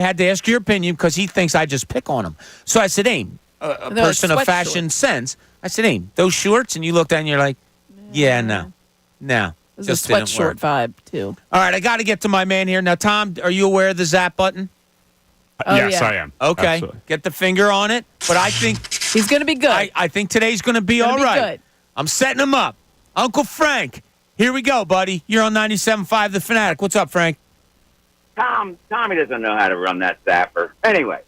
had to ask your opinion because he thinks I just pick on him. So I said, Aim, a person of fashion sense. I said, Aim, those shorts? And you looked at it and you're like, yeah, no. There's Just a sweatshirt vibe, too. All right, I got to get to my man here. Now, Tom, are you aware of the Zap button? Yes, I am. Okay. Absolutely. Get the finger on it. But I think he's going to be good. I think today's going to be all right. Good. I'm setting him up. Uncle Frank, here we go, buddy. You're on 97.5 The Fanatic. What's up, Frank? Tommy doesn't know how to run that zapper. Anyway,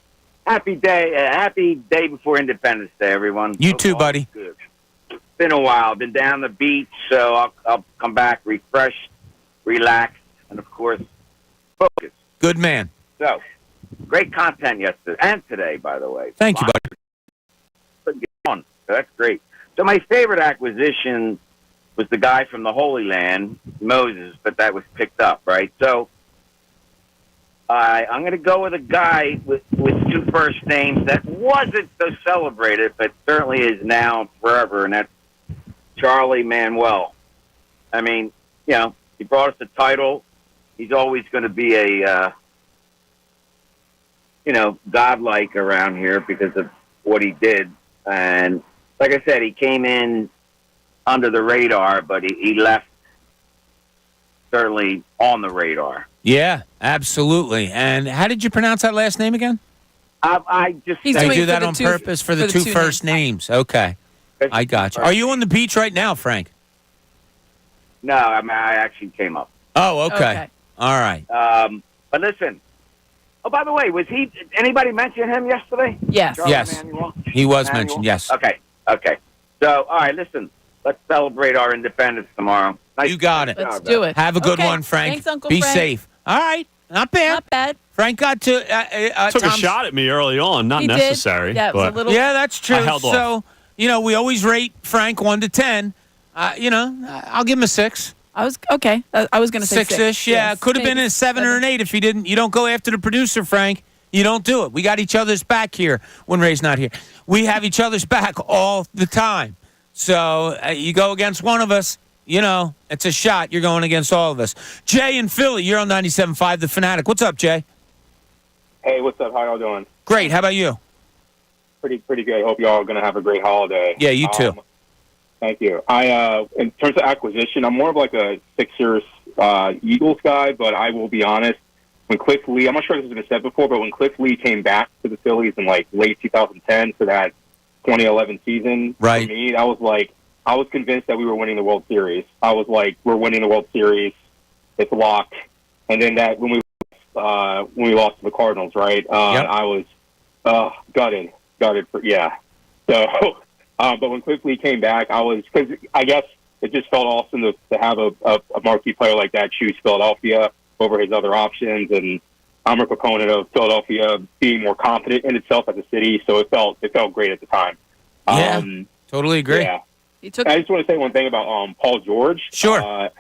happy day before Independence Day, everyone. You too, buddy. Good. Been a while. Been down the beach, so I'll come back refreshed, relaxed, and of course, focused. Good man. So, great content yesterday and today, by the way. Thank you, buddy. So that's great. So my favorite acquisition was the guy from the Holy Land, Moses, but that was picked up, right? So I'm going to go with a guy with two first names that wasn't so celebrated, but certainly is now and forever, and that's Charlie Manuel. I mean, he brought us a title. He's always going to be a, godlike around here because of what he did. And like I said, he came in under the radar, but he left certainly on the radar. Yeah, absolutely. And how did you pronounce that last name again? I just do that on purpose for the two first names. Okay. I got you. Are you on the beach right now, Frank? No, I actually came up. Oh, okay. All right. But listen. Oh, by the way, anybody mention him yesterday? Yes. Yes. He was mentioned, yes. Okay. So, all right, listen. Let's celebrate our independence tomorrow. Nice. You got it. Let's do it. Have a good one, Frank. Thanks, Uncle Be Frank. safe. All right. Not bad. Not bad. Frank got to took a shot at me early on. Not necessary. Yeah, it was a little. Yeah, that's true. I held off. So, we always rate Frank 1 to 10. I'll give him a 6. I was okay. I was going to say 6-ish. Yeah, yes, could have been a 7 or an 8 if he didn't. You don't go after the producer, Frank. You don't do it. We got each other's back here when Ray's not here. We have each other's back all the time. So you go against one of us, it's a shot. You're going against all of us. Jay in Philly, you're on 97.5 The Fanatic. What's up, Jay? Hey, what's up? How y'all doing? Great. How about you? Pretty good. Hope y'all are going to have a great holiday. Yeah, you too. Thank you. In terms of acquisition, I'm more of like a Sixers Eagles guy, but I will be honest. When Cliff Lee, I'm not sure if this has been said before, but when Cliff Lee came back to the Phillies in like late 2010 for that 2011 season, right. For me, I was convinced that we were winning the World Series. I was like, we're winning the World Series. It's locked. And then that when we lost to the Cardinals, right? I was gutted for. So, but when Cliff Lee came back, because I guess it just felt awesome to have a marquee player like that choose Philadelphia over his other options. And I'm a proponent of Philadelphia being more confident in itself as a city, so it felt great at the time. Totally agree. Yeah. I just want to say one thing about Paul George. Sure.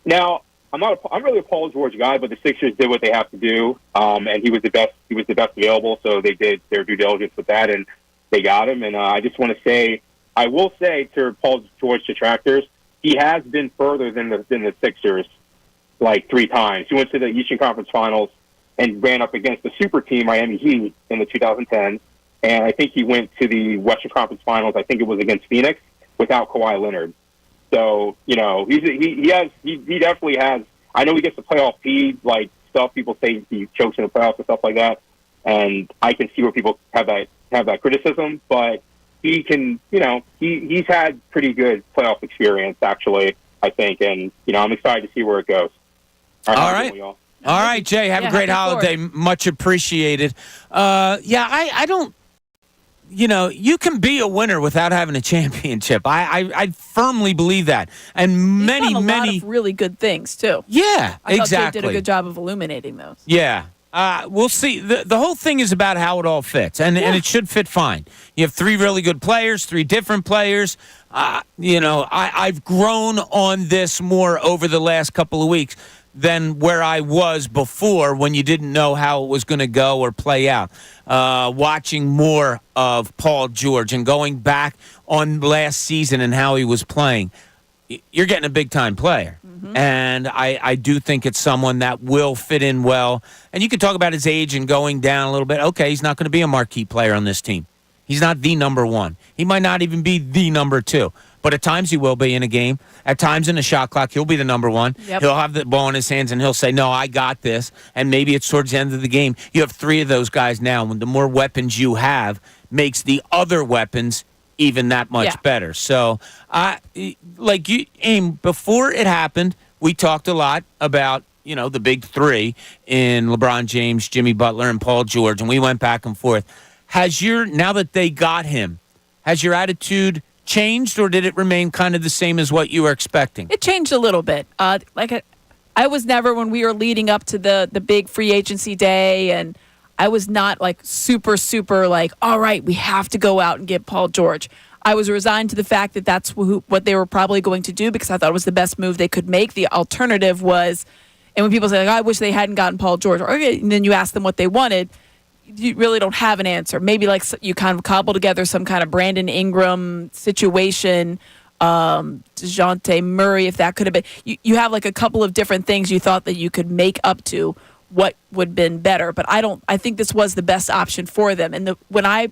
Now, I'm really a Paul George guy, but the Sixers did what they have to do, and he was the best. He was the best available, so they did their due diligence with that, and they got him. And I just want to say, I will say to Paul George detractors, he has been further than the Sixers like 3 times. He went to the Eastern Conference Finals and ran up against the super team Miami Heat in the 2010, and I think he went to the Western Conference Finals. I think it was against Phoenix without Kawhi Leonard. So he definitely has. I know he gets the playoff feed, like stuff people say he chokes in the playoffs and stuff like that, and I can see where people have that criticism. But he can, he's had pretty good playoff experience actually, I think, and I'm excited to see where it goes. All right. All right, Jay. Have a great holiday. Much appreciated. I don't. You can be a winner without having a championship. I firmly believe that. And many a lot of really good things, too. Yeah, I thought exactly. they did a good job of illuminating those. Yeah. We'll see. The whole thing is about how it all fits, and it should fit fine. You have 3 really good players, 3 different players. I've grown on this more over the last couple of weeks than where I was before when you didn't know how it was going to go or play out. Watching more of Paul George and going back on last season and how he was playing, you're getting a big-time player. And I do think it's someone that will fit in well. And you can talk about his age and going down a little bit. Okay, he's not going to be a marquee player on this team. He's not the number one. He might not even be the number two. But at times he will be in a game. At times in the shot clock, he'll be the number one. Yep. He'll have the ball in his hands, and he'll say, no, I got this. And maybe it's towards the end of the game. You have three of those guys now. And the more weapons you have makes the other weapons even that much better. So, before it happened, we talked a lot about, the big three in LeBron James, Jimmy Butler, and Paul George, and we went back and forth. Now that they got him, has your attitude changed, or did it remain kind of the same as what you were expecting? It changed a little bit. I was never, when we were leading up to the big free agency day, and I was not super, super all right, we have to go out and get Paul George. I was resigned to the fact that that's what they were probably going to do, because I thought it was the best move they could make. The alternative was, and when people say, I wish they hadn't gotten Paul George, and then you ask them what they wanted, you really don't have an answer. Maybe you kind of cobble together some kind of Brandon Ingram situation, DeJounte Murray, if that could have been. You have a couple of different things you thought that you could make up to what would have been better. But I think this was the best option for them. And when I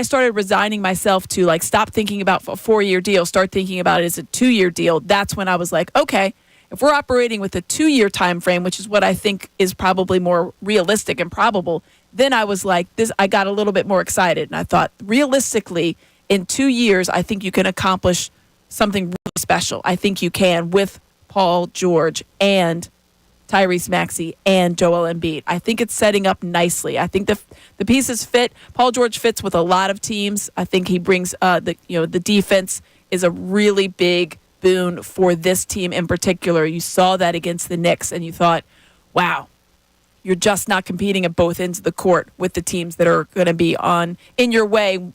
started resigning myself to stop thinking about a 4-year deal, start thinking about it as a 2-year deal, that's when I was like, okay, if we're operating with a 2-year time frame, which is what I think is probably more realistic and probable, then I was like, I got a little bit more excited. And I thought, realistically, in 2 years, I think you can accomplish something really special. I think you can with Paul George and Tyrese Maxey and Joel Embiid. I think it's setting up nicely. I think the pieces fit. Paul George fits with a lot of teams. I think he brings the defense is a really big boon for this team in particular. You saw that against the Knicks, and you thought, wow, you're just not competing at both ends of the court with the teams that are going to be in your way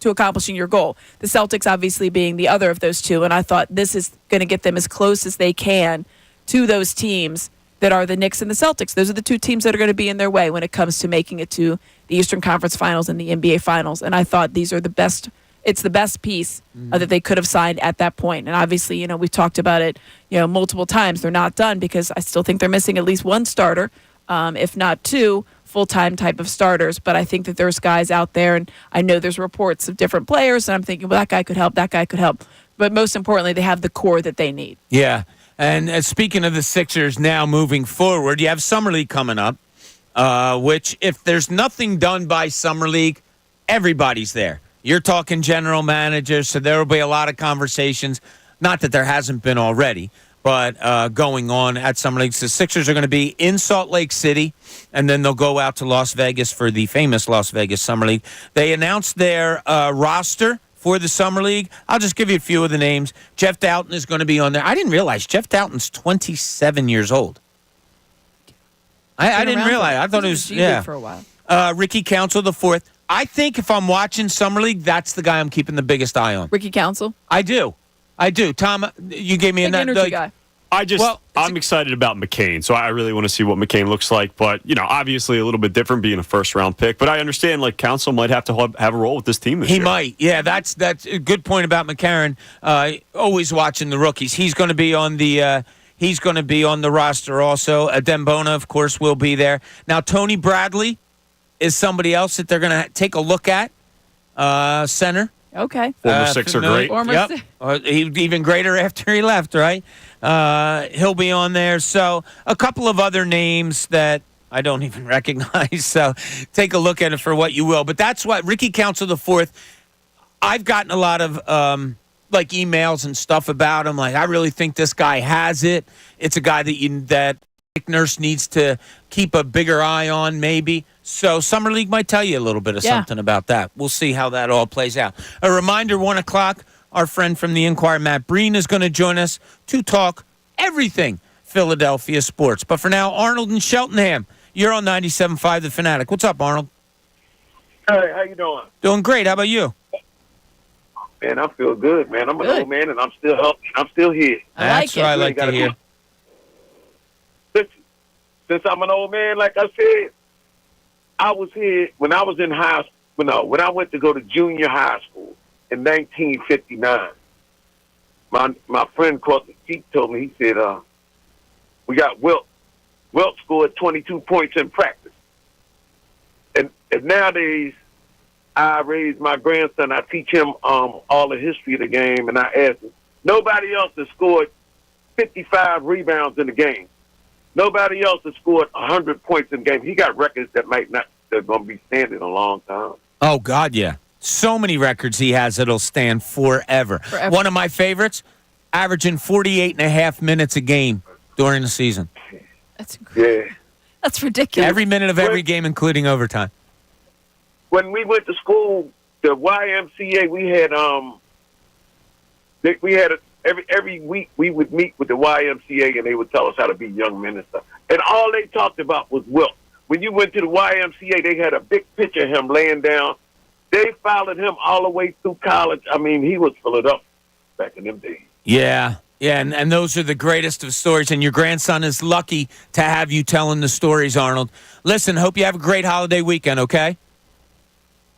to accomplishing your goal. The Celtics obviously being the other of those two, and I thought this is going to get them as close as they can to those teams that are the Knicks and the Celtics. Those are the two teams that are going to be in their way when it comes to making it to the Eastern Conference Finals and the NBA Finals. And I thought these are the best. It's the best piece that they could have signed at that point. And obviously, we've talked about it, multiple times. They're not done because I still think they're missing at least one starter, if not two full-time type of starters. But I think that there's guys out there, and I know there's reports of different players, and I'm thinking, well, that guy could help, that guy could help. But most importantly, they have the core that they need. Yeah. And speaking of the Sixers now moving forward, you have Summer League coming up, which if there's nothing done by Summer League, everybody's there. You're talking general managers, so there will be a lot of conversations. Not that there hasn't been already, but going on at Summer League. So the Sixers are going to be in Salt Lake City, and then they'll go out to Las Vegas for the famous Las Vegas Summer League. They announced their roster for the Summer League. I'll just give you a few of the names. Jeff Doughton is going to be on there. I didn't realize Jeff Doughton's 27 years old. I didn't realize. I thought it was, for a while. Ricky Council the fourth. I think if I'm watching Summer League, that's the guy I'm keeping the biggest eye on. Ricky Council? I do. Tom, you gave me energy guy. I'm excited about McCain, so I really want to see what McCain looks like. But, obviously a little bit different being a first-round pick. But I understand, Council might have to have a role with this team this year. He might. Yeah, that's a good point about McCarron. Always watching the rookies. He's going to be on the roster also. Dembona, of course, will be there. Now, Tony Bradley is somebody else that they're going to take a look at. Center. Okay. Former Sixer great. He's even greater after he left, right? He'll be on there. So a couple of other names that I don't even recognize. So take a look at it for what you will. But that's what Ricky Council the fourth. I've gotten a lot of emails and stuff about him. I really think this guy has it. It's a guy that Nick Nurse needs to keep a bigger eye on, maybe. So Summer League might tell you a little bit of something about that. We'll see how that all plays out. A reminder, 1 o'clock, our friend from the Inquirer, Matt Breen, is going to join us to talk everything Philadelphia sports. But for now, Arnold and Cheltenham, you're on 97.5 The Fanatic. What's up, Arnold? Hey, how you doing? Doing great. How about you? Man, I feel good, man. I'm an old man, and I'm still healthy. I'm still here. That's what I like to hear. Since I'm an old man, like I said, I was here when I was in high school. When I went to go to junior high school in 1959. my friend across the seat told me, he said, we got Wilt. Wilt scored 22 points in practice. And nowadays, I raise my grandson. I teach him all the history of the game, and I ask him, nobody else has scored 55 rebounds in the game. Nobody else has scored 100 points in the game. He got records that they're going to be standing a long time. Oh, God, yeah. So many records he has that'll stand forever. One of my favorites, averaging 48 and a half minutes a game during the season. That's incredible. Yeah. That's ridiculous. Every minute of every game, including overtime. When we went to school, the YMCA, every week we would meet with the YMCA and they would tell us how to be young men and stuff. And all they talked about was Wilt. When you went to the YMCA, they had a big picture of him laying down. They followed him all the way through college. I mean, he was filled up back in them days. Yeah, and those are the greatest of stories, and your grandson is lucky to have you telling the stories, Arnold. Listen, hope you have a great holiday weekend, okay?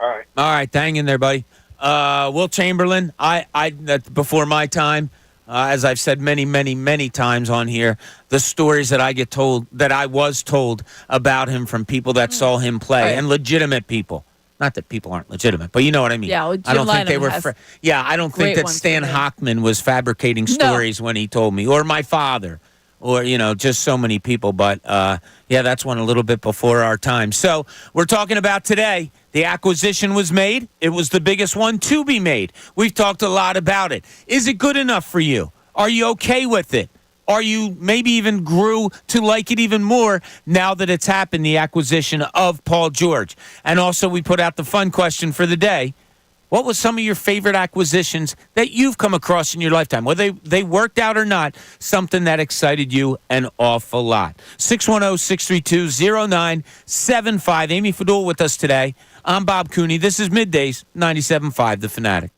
All right. All right, hang in there, buddy. Will Chamberlain, before my time, as I've said many, many, many times on here, the stories that I was told about him from people that saw him play, Right. and legitimate people. Not that people aren't legitimate, but you know what I mean. Yeah, well, I don't Jim think they Lynam were. has I don't think great that ones Stan from him. Hockman was fabricating stories when he told me, or my father, or just so many people. But that's one a little bit before our time. So we're talking about today. The acquisition was made. It was the biggest one to be made. We've talked a lot about it. Is it good enough for you? Are you okay with it? Are you maybe even grew to like it even more now that it's happened, the acquisition of Paul George? And also we put out the fun question for the day. What was some of your favorite acquisitions that you've come across in your lifetime? Whether they worked out or not, something that excited you an awful lot. 610-632-0975. Amy Fadul with us today. I'm Bob Cooney. This is Middays, 97.5 The Fanatic.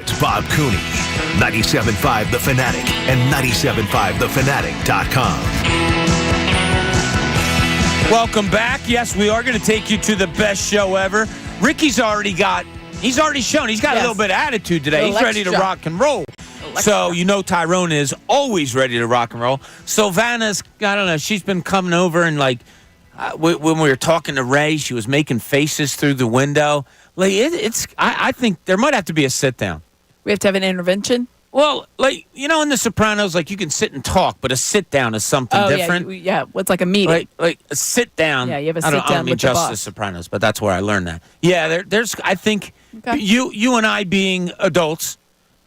It's Bob Cooney, 97.5 The Fanatic and 97.5thefanatic.com. Welcome back. Yes, we are going to take you to the best show ever. Ricky's already shown. He's got a little bit of attitude today. He's ready to rock and roll. So, Tyrone is always ready to rock and roll. Sylvana's, I don't know, she's been coming over and when we were talking to Ray, she was making faces through the window. I think there might have to be a sit down. We have to have an intervention? Well, in The Sopranos, you can sit and talk, but a sit down is something different. Yeah, it's like a meeting. Like a sit down. Yeah, you have a sit down. I don't mean with the just boss. The Sopranos, but that's where I learned that. Yeah, there's. I think you and I being adults,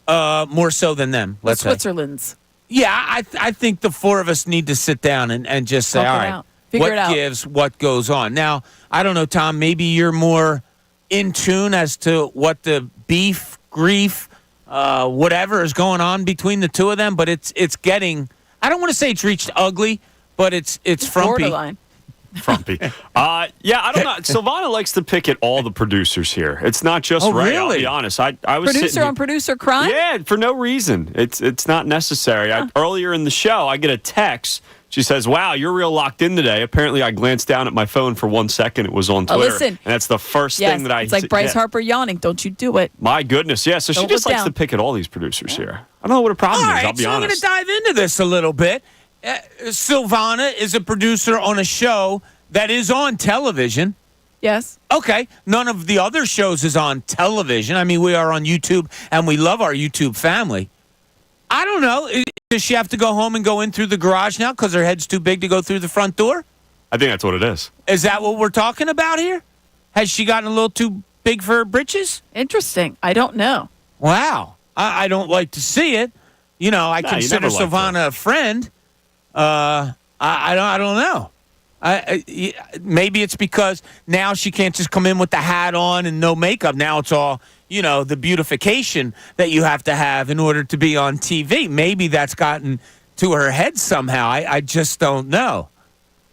more so than them. Let's say. Switzerland's. Yeah, I think the four of us need to sit down and just say, all right, what gives, what goes on. Now, I don't know, Tom. Maybe you're more in tune as to what the beef, grief, whatever is going on between the two of them, but it's getting. I don't want to say it's reached ugly, but it's frumpy. Borderline. Frumpy. I don't know. Sylvana likes to pick at all the producers here. It's not just Ray. Really? I'll be honest. I was Producer on producer crime? Yeah, for no reason. It's not necessary. Earlier in the show, I get a text. She says, "Wow, you're real locked in today." Apparently, I glanced down at my phone for 1 second. It was on Twitter. Listen. And that's the first thing that I... It's like Bryce Harper yawning. Don't you do it. My goodness, yeah. So she just likes to pick at all these producers here. I don't know what a problem is, I'll be honest. I'm going to dive into this a little bit. Sylvana is a producer on a show that is on television. Yes. Okay. None of the other shows is on television. I mean, we are on YouTube, and we love our YouTube family. I don't know. Does she have to go home and go in through the garage now because her head's too big to go through the front door? I think that's what it is. Is that what we're talking about here? Has she gotten a little too big for her britches? Interesting. I don't know. Wow. I don't like to see it. I consider Sylvana a friend. I don't know. Maybe it's because now she can't just come in with the hat on and no makeup. Now it's all, the beautification that you have to have in order to be on TV. Maybe that's gotten to her head somehow. I just don't know.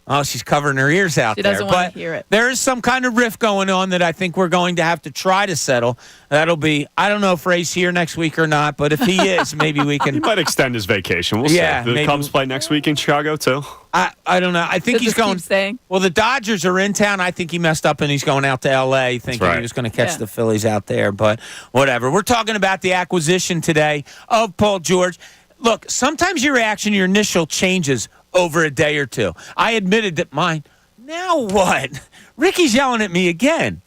Oh, she's covering her ears out there. She doesn't want to hear it. There is some kind of riff going on that I think we're going to have to try to settle. That'll be, I don't know if Ray's here next week or not, but if he is, maybe we can. He might extend his vacation. We'll see. The Cubs play next week in Chicago, too? I don't know. I think he's going. Well, the Dodgers are in town. I think he messed up and he's going out to L.A. thinking he was going to catch the Phillies out there, but whatever. We're talking about the acquisition today of Paul George. Look, sometimes your reaction, your initial changes over a day or two. I admitted that mine. Now what? Ricky's yelling at me again.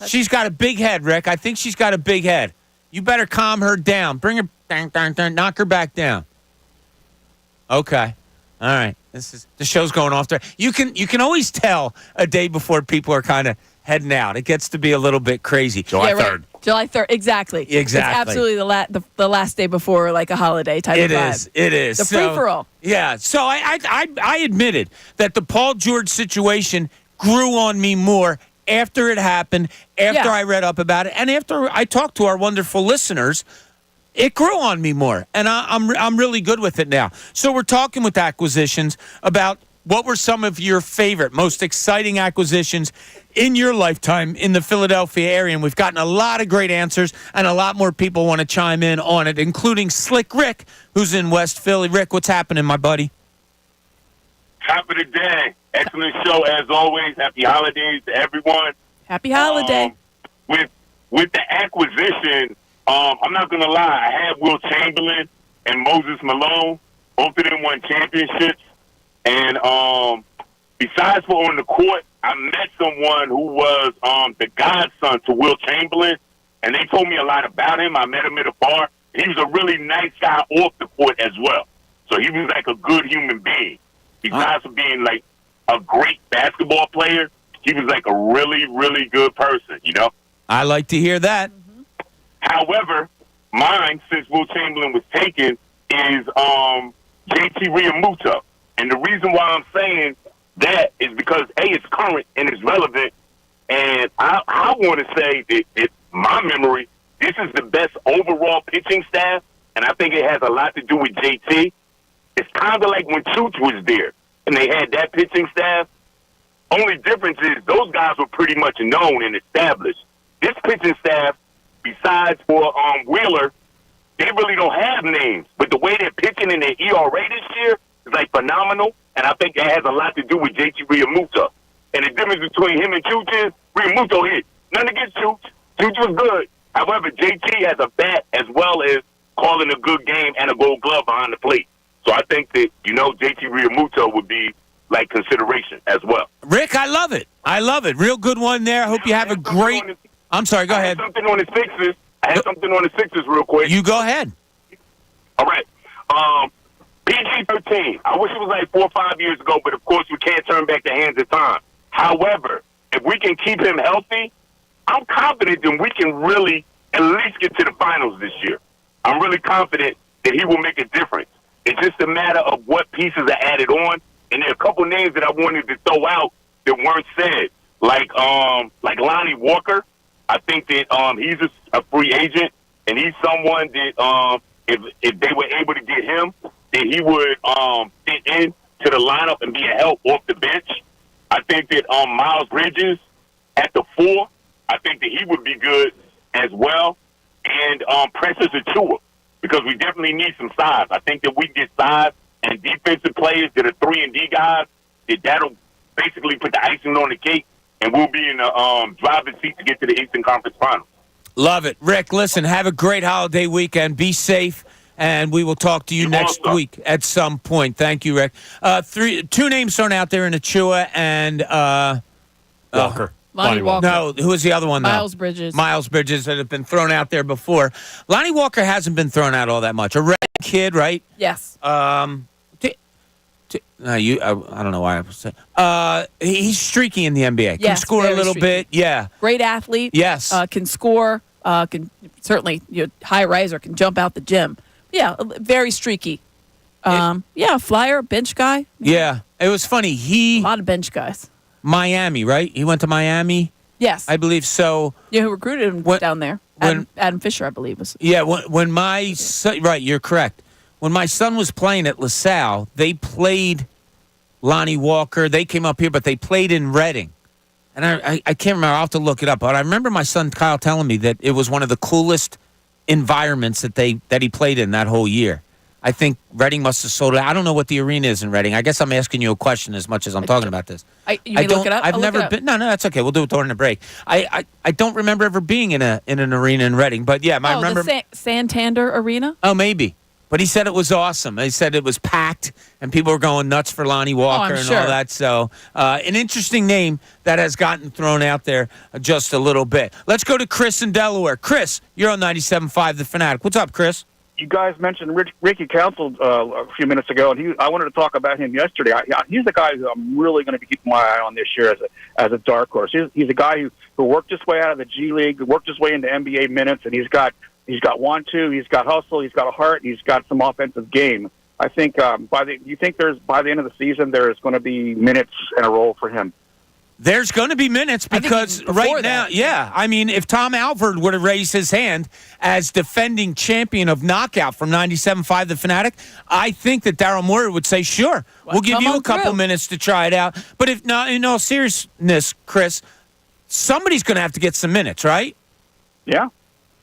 She's got a big head, Rick. I think she's got a big head. You better calm her down. Bring her, knock her back down. Okay. All right. The show's going off there. You can always tell a day before people are kind of heading out. It gets to be a little bit crazy. July 3rd. July 3rd. Exactly. Exactly. It's absolutely the last day before like a holiday type of vibe. It is. The free-for-all. Yeah. So I admitted that the Paul George situation grew on me more after it happened, after I read up about it, and after I talked to our wonderful listeners. It grew on me more, and I'm really good with it now. So we're talking with acquisitions about what were some of your favorite, most exciting acquisitions in your lifetime in the Philadelphia area, and we've gotten a lot of great answers, and a lot more people want to chime in on it, including Slick Rick, who's in West Philly. Rick, what's happening, my buddy? Top of the day. Excellent show, as always. Happy holidays to everyone. Happy holiday. With the acquisition, I'm not going to lie. I had Will Chamberlain and Moses Malone. Both of them won championships. And besides for on the court, I met someone who was the godson to Will Chamberlain, and they told me a lot about him. I met him at a bar. He was a really nice guy off the court as well. So he was like a good human being. Besides for being like a great basketball player, he was like a really, really good person, I like to hear that. However, mine, since Will Chamberlain was taken, is JT Realmuto. And the reason why I'm saying that is because, A, it's current and it's relevant. And I want to say that, my memory, this is the best overall pitching staff. And I think it has a lot to do with JT. It's kind of like when Chooch was there and they had that pitching staff. Only difference is those guys were pretty much known and established. This pitching staff, besides for Wheeler, they really don't have names. But the way they're pitching in their ERA this year is like phenomenal, and I think that has a lot to do with JT Realmuto. And the difference between him and Chooch is Realmuto hit. Nothing against Chooch. Chooch was good. However, JT has a bat as well as calling a good game and a gold glove behind the plate. So I think that, JT Realmuto would be like consideration as well. Rick, I love it. I love it. Real good one there. I hope you have a great. I'm sorry. Go ahead. I had something on the Sixers real quick. You go ahead. All right. PG-13. I wish it was like 4 or 5 years ago, but of course we can't turn back the hands of time. However, if we can keep him healthy, I'm confident that we can really at least get to the finals this year. I'm really confident that he will make a difference. It's just a matter of what pieces are added on. And there are a couple names that I wanted to throw out that weren't said, like Lonnie Walker. I think that he's a free agent, and he's someone that if they were able to get him, that he would fit in to the lineup and be a help off the bench. I think that Miles Bridges at the 4, I think that he would be good as well. And Precious Achua, because we definitely need some size. I think that we get size and defensive players that are 3-and-D guys, that'll basically put the icing on the cake, and we'll be in the driving seat to get to the Eastern Conference Finals. Love it. Rick, listen, have a great holiday weekend. Be safe, and we will talk to you next week at some point. Thank you, Rick. 2 names thrown out there in Achua and Walker. Lonnie Walker. No, who was the other one, though? Miles Bridges. Miles Bridges that have been thrown out there before. Lonnie Walker hasn't been thrown out all that much. A red kid, right? Yes. I don't know why I was saying. He's streaky in the NBA. Can Yes, score a very little streaky. bit. Yeah. Great athlete. Yes. Can score. Can certainly high riser. Can jump out the gym. Yeah, very streaky. Flyer, bench guy. Yeah. It was funny. A lot of bench guys. Miami, right? He went to Miami. Yes. I believe so. Yeah, who recruited him down there? Adam Fisher, I believe was. Yeah. When my son, right, you're correct. When my son was playing at LaSalle, they played Lonnie Walker. They came up here, but they played in Reading. And I can't remember. I'll have to look it up. But I remember my son Kyle telling me that it was one of the coolest environments that he played in that whole year. I think Reading must have sold it. I don't know what the arena is in Reading. I guess I'm asking you a question as much as I'm talking about this. You may look it up? I've never been. No, that's okay. We'll do it during the break. I don't remember ever being in an arena in Reading. But yeah, I remember. The Santander Arena? Oh, maybe. But he said it was awesome. He said it was packed, and people were going nuts for Lonnie Walker and all that. So an interesting name that has gotten thrown out there just a little bit. Let's go to Chris in Delaware. Chris, you're on 97.5 The Fanatic. What's up, Chris? You guys mentioned Ricky Council a few minutes ago, and I wanted to talk about him yesterday. He's the guy who I'm really going to be keeping my eye on this year as a dark horse. He's a guy who worked his way out of the G League, worked his way into NBA minutes, and he's got 1-2, he's got hustle, he's got a heart, he's got some offensive game. I think by the end of the season there is going to be minutes and a role for him. There's going to be minutes because right now, I mean, if Tom Alford would have raised his hand as defending champion of Knockout from 97.5 The Fanatic, I think that Daryl Morey would say, sure, we'll give you a couple minutes to try it out. But if not, in all seriousness, Chris, somebody's going to have to get some minutes, right? Yeah.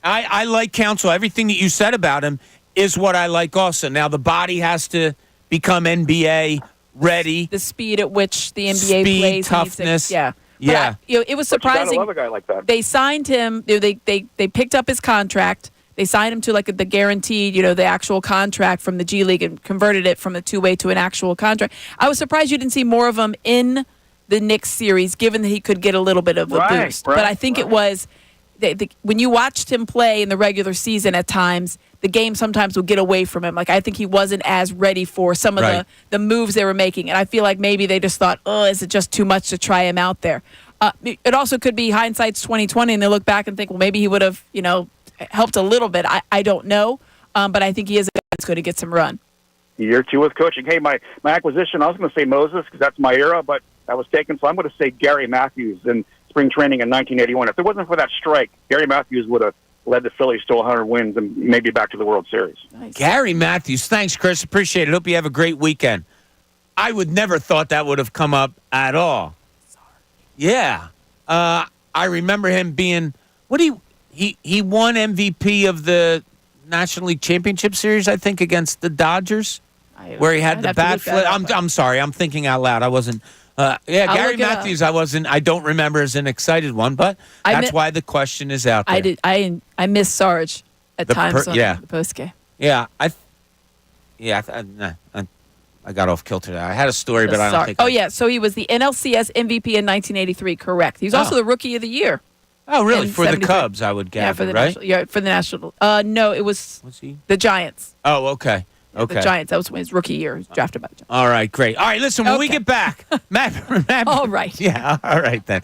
I like Council. Everything that you said about him is what I like also. Now, the body has to become NBA ready. The speed at which the NBA plays. Toughness. Yeah. Yeah. But it was surprising. I love a guy like that. They signed him. They picked up his contract. They signed him to like the guaranteed, the actual contract from the G League and converted it from a 2-way to an actual contract. I was surprised you didn't see more of him in the Knicks series, given that he could get a little bit of a boost. But I think it was when you watched him play in the regular season at times, the game sometimes would get away from him. Like, I think he wasn't as ready for some of the moves they were making. And I feel like maybe they just thought, is it just too much to try him out there? It also could be hindsight's 2020, and they look back and think, well, maybe he would have, helped a little bit. I don't know. But I think he is a guy that's going to get some run. Year 2 with coaching. Hey, my acquisition, I was going to say Moses because that's my era, but that was taken. So I'm going to say Gary Matthews in spring training in 1981. If it wasn't for that strike, Gary Matthews would have led the Phillies to 100 wins and maybe back to the World Series. Nice. Gary Matthews. Thanks, Chris. Appreciate it. Hope you have a great weekend. I would never thought that would have come up at all. Yeah. I remember him being, he won MVP of the National League Championship Series, I think, against the Dodgers, where he had I'd the have to bat look that flip. up. I'm sorry, I'm thinking out loud. I wasn't. Yeah, I'll Gary look it up. Matthews. I don't remember as an excited one, but that's why the question is out there. I did. I miss Sarge at times on the post game. Yeah, I got off kilter there. I had a story, but I don't think. Yeah. So he was the NLCS MVP in 1983. Correct. He was also the Rookie of the Year. Oh, really? For the 73. Cubs, I would gather, for the right? for the National. No, it was he? the Giants. Oh, okay. Okay. The Giants. That was his rookie year. He was drafted by the Giants. All right, great. All right, listen, when we get back, Matt. All right. Yeah, all right then.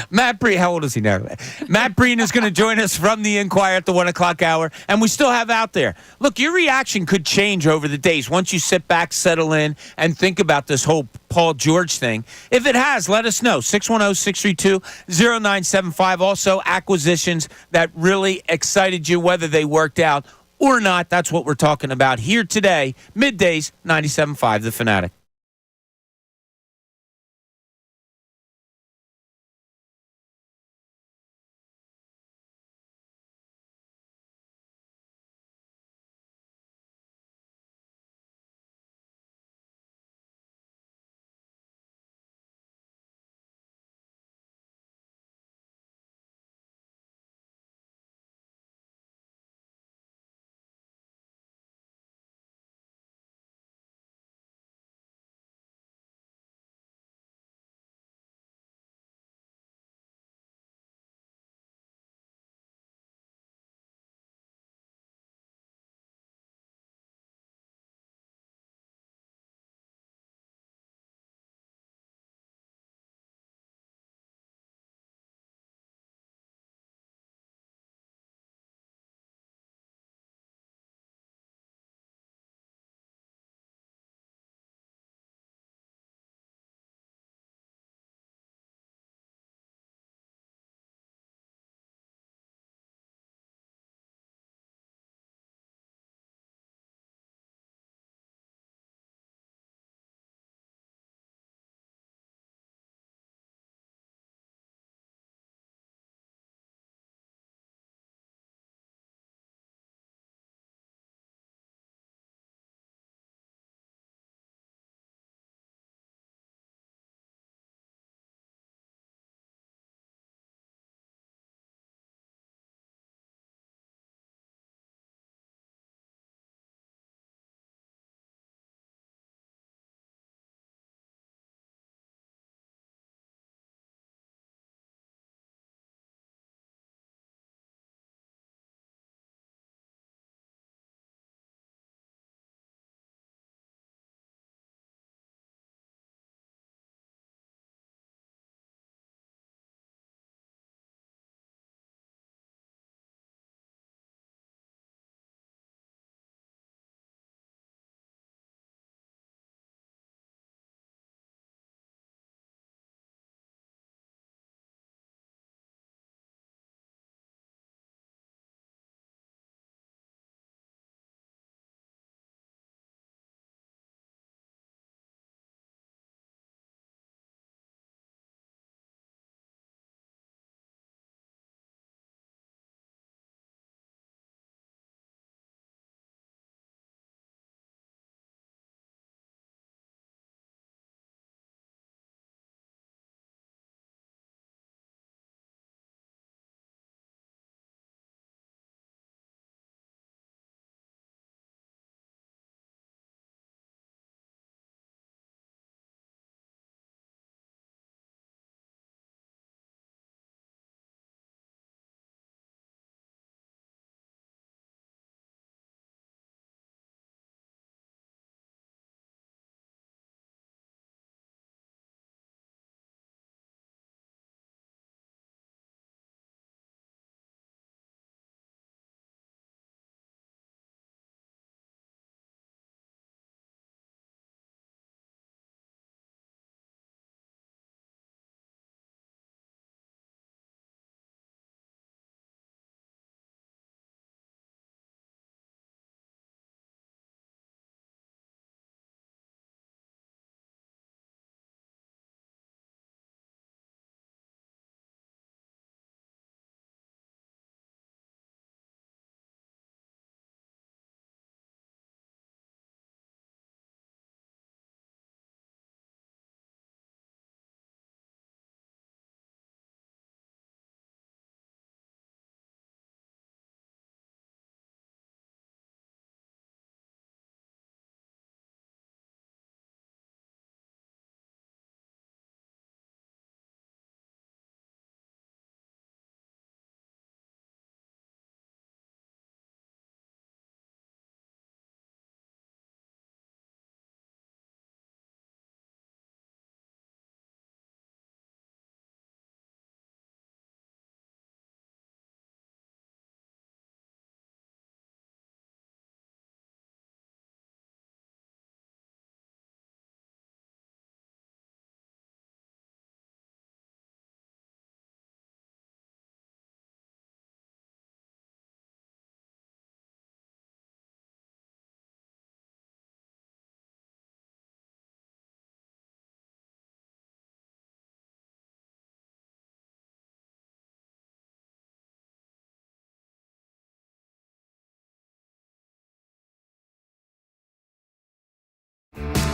Matt Breen, how old is he now? Matt Breen is going to join us from the Inquirer at the 1 o'clock hour, and we still have out there. Look, your reaction could change over the days once you sit back, settle in, and think about this whole Paul George thing. If it has, let us know. 610-632-0975. Also, acquisitions that really excited you, whether they worked out or not. That's what we're talking about here today. Middays, 97.5 The Fanatic.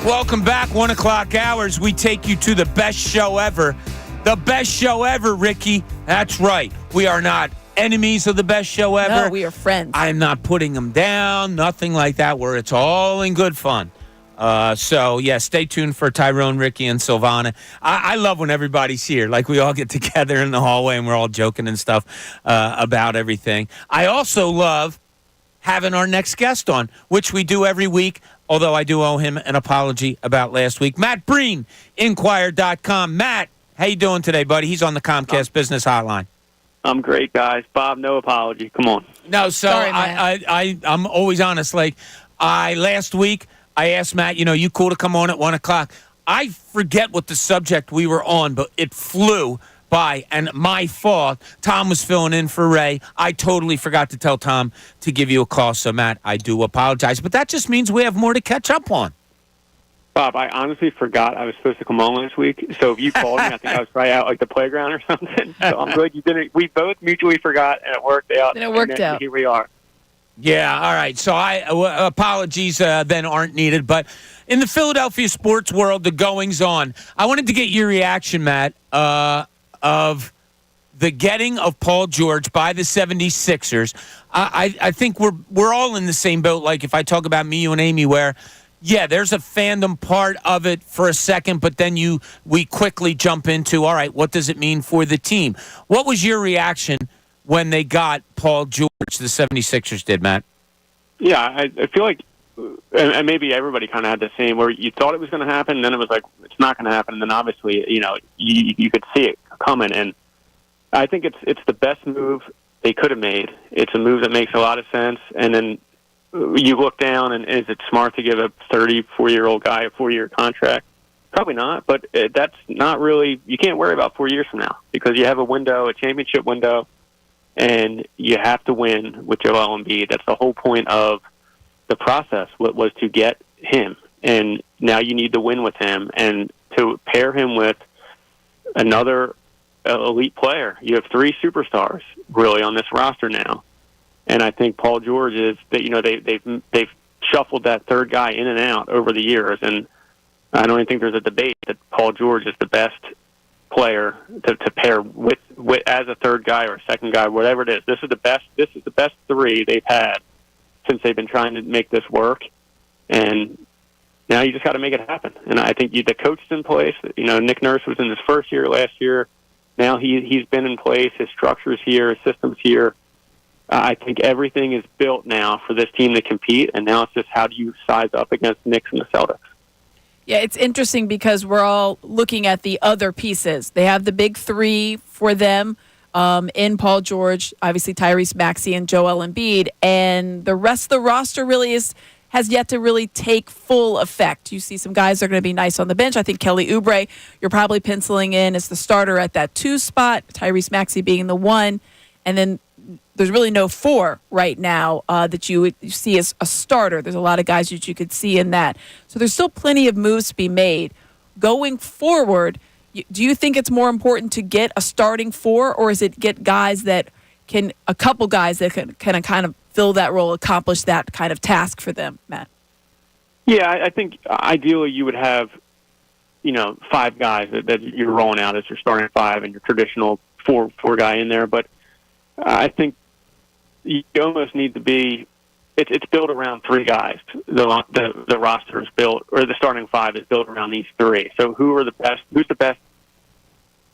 Welcome back, 1 o'clock hours. We take you to the best show ever. The best show ever, Ricky. That's right. We are not enemies of the best show ever. No, we are friends. I'm not putting them down, nothing like that, where it's all in good fun. So, stay tuned for Tyrone, Ricky, and Silvana. I love when everybody's here. Like, we all get together in the hallway and we're all joking and stuff about everything. I also love having our next guest on, which we do every week, although I do owe him an apology about last week. Matt Breen, Inquirer.com. Matt, how you doing today, buddy? He's on the Comcast Business Hotline. I'm great, guys. Bob, no apology. Come on. No, so Sorry, I'm always honest. Like, last week, I asked Matt, you cool to come on at 1 o'clock? I forget what the subject we were on, but it flew by, and my fault. Tom was filling in for Ray. I totally forgot to tell Tom to give you a call. So, Matt, I do apologize, but that just means we have more to catch up on. Bob, I honestly forgot I was supposed to come on last week. So if you called me, I think I was probably out like the playground or something. So I'm glad you didn't. We both mutually forgot, and it worked out. And it worked out. Here we are. Yeah, all right. So apologies then aren't needed. But in the Philadelphia sports world, the goings on, I wanted to get your reaction, Matt, of the getting of Paul George by the 76ers. I think we're all in the same boat. Like if I talk about me, you, and Amy, where there's a fandom part of it for a second, but then we quickly jump into, all right, what does it mean for the team? What was your reaction when they got Paul George, the 76ers did, Matt? Yeah, I feel like, and maybe everybody kind of had the same, where you thought it was going to happen, and then it was like, it's not going to happen, and then obviously, you could see it coming, and I think it's the best move they could have made. It's a move that makes a lot of sense, and then you look down, and is it smart to give a 34-year-old guy a 4-year contract? Probably not, but that's not really, you can't worry about 4 years from now, because you have a window, a championship window, and you have to win with Joel Embiid. That's the whole point of the process, was to get him. And now you need to win with him. And to pair him with another elite player, you have 3 superstars, really, on this roster now. And I think Paul George is, they've shuffled that third guy in and out over the years. And I don't even think there's a debate that Paul George is the best player to pair with as a third guy or a second guy, whatever it is. This is the best 3 they've had since they've been trying to make this work, and now you just got to make it happen. And I think the coach is in place. Nick Nurse was in his first year last year. Now he's been in place. His structure's here. His system's here. I think everything is built now for this team to compete, and now it's just how do you size up against the Knicks and the Celtics. Yeah, it's interesting because we're all looking at the other pieces. They have the big 3 for them in Paul George, obviously Tyrese Maxey and Joel Embiid, and the rest of the roster really has yet to really take full effect. You see some guys that are going to be nice on the bench. I think Kelly Oubre, you're probably penciling in as the starter at that 2 spot, Tyrese Maxey being the 1, and then there's really no 4 right now that you see as a starter. There's a lot of guys that you could see in that. So there's still plenty of moves to be made. Going forward, do you think it's more important to get a starting 4, or is it get a couple guys that can kind of fill that role, accomplish that kind of task for them, Matt? Yeah, I think ideally you would have, 5 guys that you're rolling out as your starting 5 and your traditional four guy in there. But I think you almost need to be. It's built around 3 guys. The roster is built, or the starting 5 is built around these 3. So who's the best?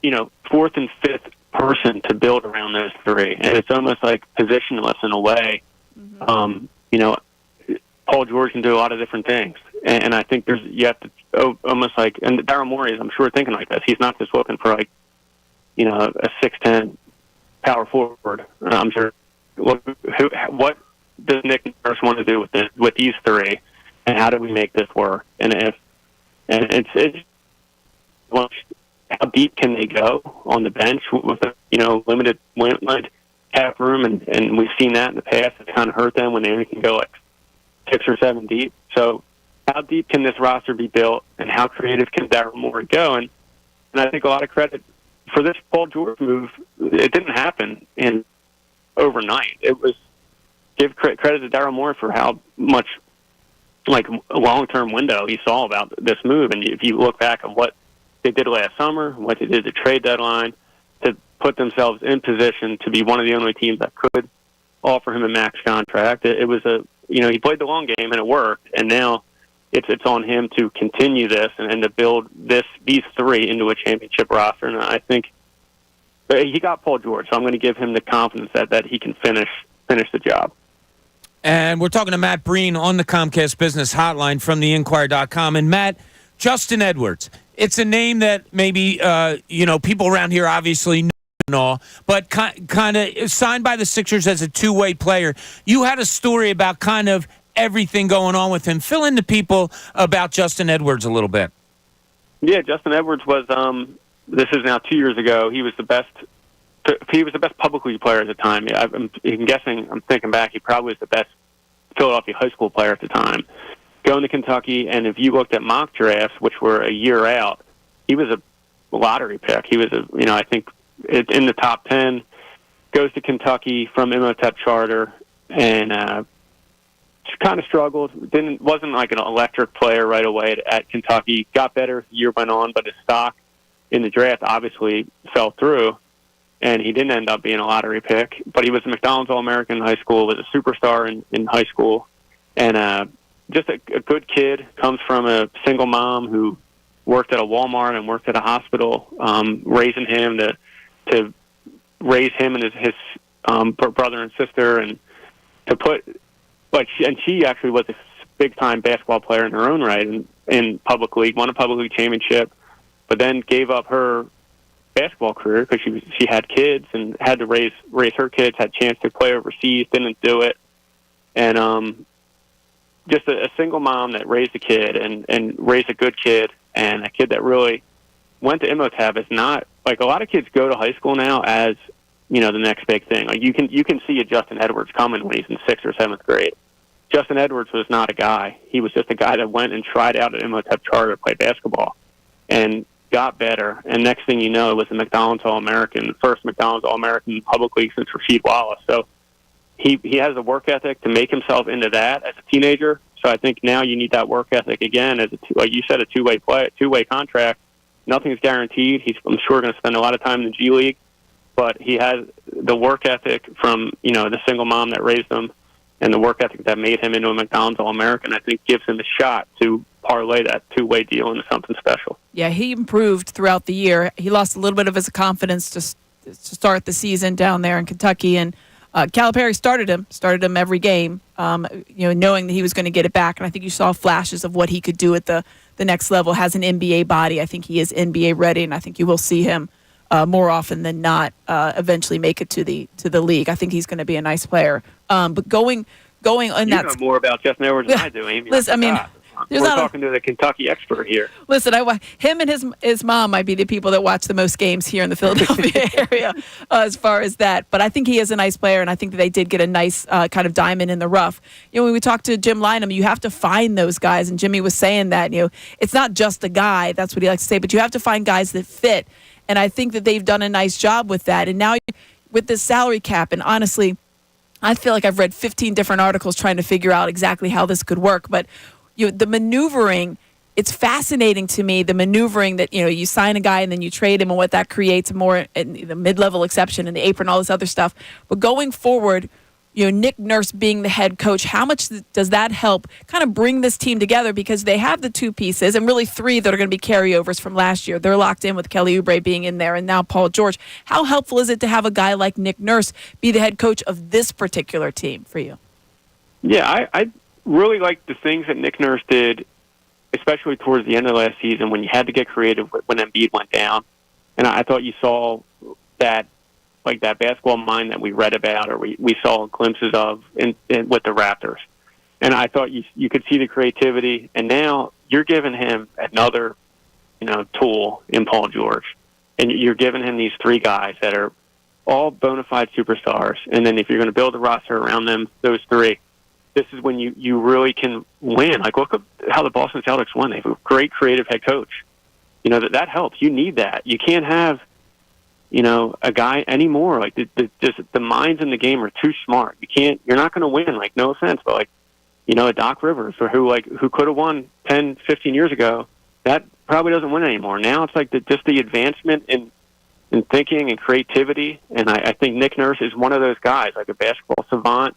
4th and 5th person to build around those 3, and it's almost like positionless in a way. Mm-hmm. Paul George can do a lot of different things, and I think you have to almost like, and Daryl Morey is, I'm sure, thinking like this. He's not just looking for a 6'10" power forward. I'm sure. What does Nick Nurse want to do with these 3, and how do we make this work? And it's how deep can they go on the bench with limited cap room, and we've seen that in the past. It's kind of hurt them when they only can go like 6 or 7 deep. So how deep can this roster be built, and how creative can Daryl Morey go? And I think a lot of credit for this Paul George move. It didn't happen overnight. It was give credit to Daryl Morey for how much a long-term window he saw about this move. And if you look back at what they did last summer, what they did at the trade deadline, to put themselves in position to be one of the only teams that could offer him a max contract, it was he played the long game and it worked. And now it's on him to continue this and to build these three into a championship roster. And I think he got Paul George, so I'm going to give him the confidence that he can finish the job. And we're talking to Matt Breen on the Comcast Business Hotline from theinquirer.com. And Matt, Justin Edwards, it's a name that maybe people around here obviously know and all, but kind of signed by the Sixers as a two-way player. You had a story about kind of everything going on with him. Fill in the people about Justin Edwards a little bit. Yeah, Justin Edwards was. This is now 2 years ago. He was the best. He was the best publicly player at the time. I'm guessing. I'm thinking back. He probably was the best Philadelphia high school player at the time. Going to Kentucky, and if you looked at mock drafts, which were a year out, he was a lottery pick. He was I think in the top 10. Goes to Kentucky from Imhotep charter, and kind of struggled. Wasn't like an electric player right away at Kentucky. Got better as the year went on, but his stock in the draft obviously fell through, and he didn't end up being a lottery pick. But he was a McDonald's All-American in high school, was a superstar in high school, and just a good kid. Comes from a single mom who worked at a Walmart and worked at a hospital, raising him to raise him and his brother and sister, and to put she actually was a big-time basketball player in her own right in public league, won a public league championship, but then gave up her basketball career because she had kids and had to raise her kids, had a chance to play overseas, didn't do it. And just a single mom that raised a kid and raised a good kid, and a kid that really went to Imhotep. Is not like a lot of kids go to high school now as the next big thing. Like you can see a Justin Edwards coming when he's in 6th or 7th grade. Justin Edwards was not a guy. He was just a guy that went and tried out at Imhotep charter to play basketball and got better. And next thing you know, it was a McDonald's All-American, first McDonald's All-American in public league since Rasheed Wallace. So he has a work ethic to make himself into that as a teenager. So I think now you need that work ethic again as like you said, a two-way contract. Nothing's guaranteed. I'm sure going to spend a lot of time in the G League, but he has the work ethic from the single mom that raised him, and the work ethic that made him into a McDonald's All-American. I think gives him a shot to parlay that two-way deal into something special. Yeah, he improved throughout the year. He lost a little bit of his confidence to start the season down there in Kentucky, and Calipari started him every game, knowing that he was going to get it back. And I think you saw flashes of what he could do at the next level. Has an NBA body. I think he is NBA ready, and I think you will see him more often than not eventually make it to the league. I think he's going to be a nice player. But going on that, you know more about Justin Edwards than I do, Amy. Listen, we're talking to the Kentucky expert here. Listen, him and his mom might be the people that watch the most games here in the Philadelphia area as far as that. But I think he is a nice player, and I think that they did get a nice kind of diamond in the rough. When we talked to Jim Lynam, you have to find those guys, and Jimmy was saying that it's not just a guy. That's what he likes to say, but you have to find guys that fit. And I think that they've done a nice job with that. And now with this salary cap, and honestly, I feel like I've read 15 different articles trying to figure out exactly how this could work. But the maneuvering, it's fascinating to me, the maneuvering that, you sign a guy and then you trade him and what that creates more in the mid-level exception and the apron, all this other stuff. But going forward, Nick Nurse being the head coach, how much does that help kind of bring this team together? Because they have the two pieces and really three that are going to be carryovers from last year. They're locked in with Kelly Oubre being in there and now Paul George. How helpful is it to have a guy like Nick Nurse be the head coach of this particular team for you? Yeah, I really like the things that Nick Nurse did, especially towards the end of last season when you had to get creative when Embiid went down. And I thought you saw that, like that basketball mind that we read about or we saw glimpses of in with the Raptors. And I thought you could see the creativity. And now you're giving him another, tool in Paul George. And you're giving him these three guys that are all bona fide superstars. And then if you're going to build a roster around them, those three, this is when you really can win. Like, look at how the Boston Celtics won. They have a great creative head coach. That helps. You need that. You can't have, a guy anymore. Like, the minds in the game are too smart. You're not going to win. Like, no offense, but, like, a Doc Rivers, or who could have won 10, 15 years ago, that probably doesn't win anymore. Now it's like just the advancement in thinking and creativity, and I think Nick Nurse is one of those guys, like a basketball savant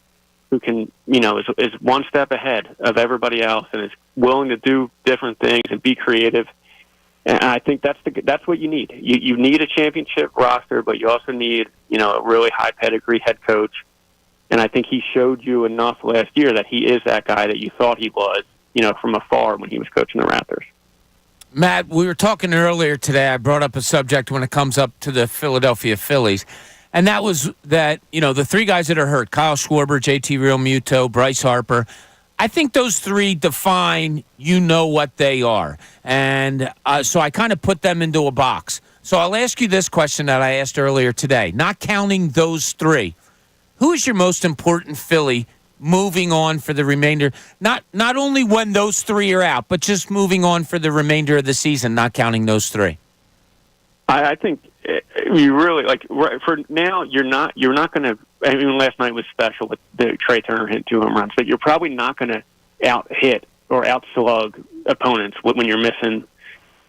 who can, is one step ahead of everybody else and is willing to do different things and be creative. And I think that's what you need. You need a championship roster, but you also need, a really high pedigree head coach. And I think he showed you enough last year that he is that guy that you thought he was, from afar when he was coaching the Raptors. Matt, we were talking earlier today. I brought up a subject when it comes up to the Philadelphia Phillies, and that was that, the three guys that are hurt, Kyle Schwarber, JT Realmuto, Bryce Harper, I think those three define what they are. And so I kind of put them into a box. So I'll ask you this question that I asked earlier today. Not counting those three, who is your most important Philly moving on for the remainder? Not only when those three are out, but just moving on for the remainder of the season, not counting those three. I think you really for now. You're not going to. I mean, last night was special with the Trey Turner hit 2 home runs, but you're probably not going to out hit or out slug opponents when you're missing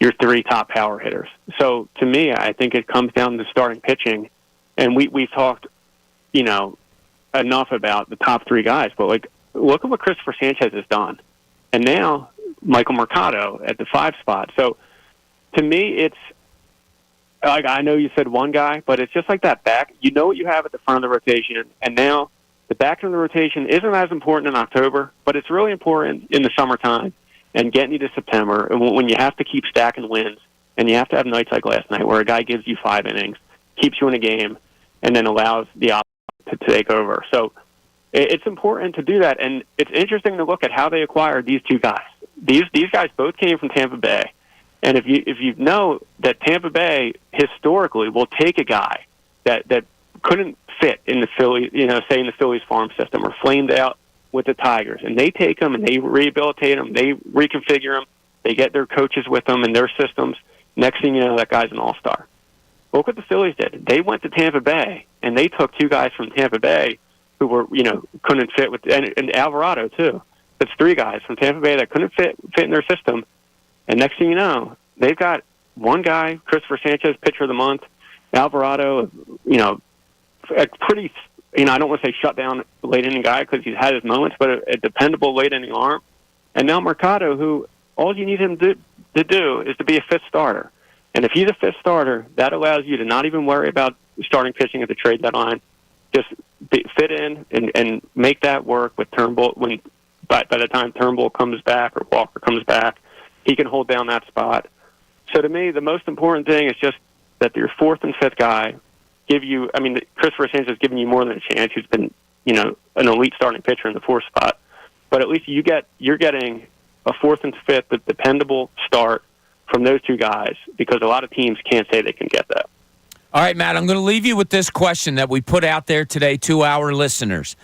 your 3 top power hitters. So to me, I think it comes down to starting pitching, and we've talked, enough about the top 3 guys, but look at what Christopher Sanchez has done, and now Michael Mercado at the 5 spot. So to me, it's I know you said one guy, but it's just like that back. You know what you have at the front of the rotation, and now the back of the rotation isn't as important in October, but it's really important in the summertime and getting you to September, and when you have to keep stacking wins, and you have to have nights like last night where a guy gives you 5 innings, keeps you in a game, and then allows the opposite to take over. So it's important to do that, and it's interesting to look at how they acquired these 2 guys. These guys both came from Tampa Bay. And if you know that Tampa Bay historically will take a guy that couldn't fit in the Phillies, say in the Phillies farm system or flamed out with the Tigers, and they take them and they rehabilitate them, they reconfigure them, they get their coaches with them and their systems. Next thing you know, that guy's an all-star. Look what the Phillies did. They went to Tampa Bay and they took 2 guys from Tampa Bay who were, couldn't fit with, and Alvarado too. That's 3 guys from Tampa Bay that couldn't fit in their system. And next thing you know, they've got one guy, Christopher Sanchez, pitcher of the month, Alvarado, a pretty, I don't want to say shut down late inning guy because he's had his moments, but a dependable late inning arm. And now Mercado, who all you need him to do is to be a 5th starter. And if he's a 5th starter, that allows you to not even worry about starting pitching at the trade deadline. Just fit in and make that work with Turnbull. By the time Turnbull comes back or Walker comes back, he can hold down that spot. So to me, the most important thing is just that your 4th and 5th guy give you. I mean, Christopher Sanchez has given you more than a chance. He's been, an elite starting pitcher in the 4th spot. But at least you're getting a 4th and 5th, the dependable start from those 2 guys, because a lot of teams can't say they can get that. All right, Matt, I'm going to leave you with this question that we put out there today to our listeners,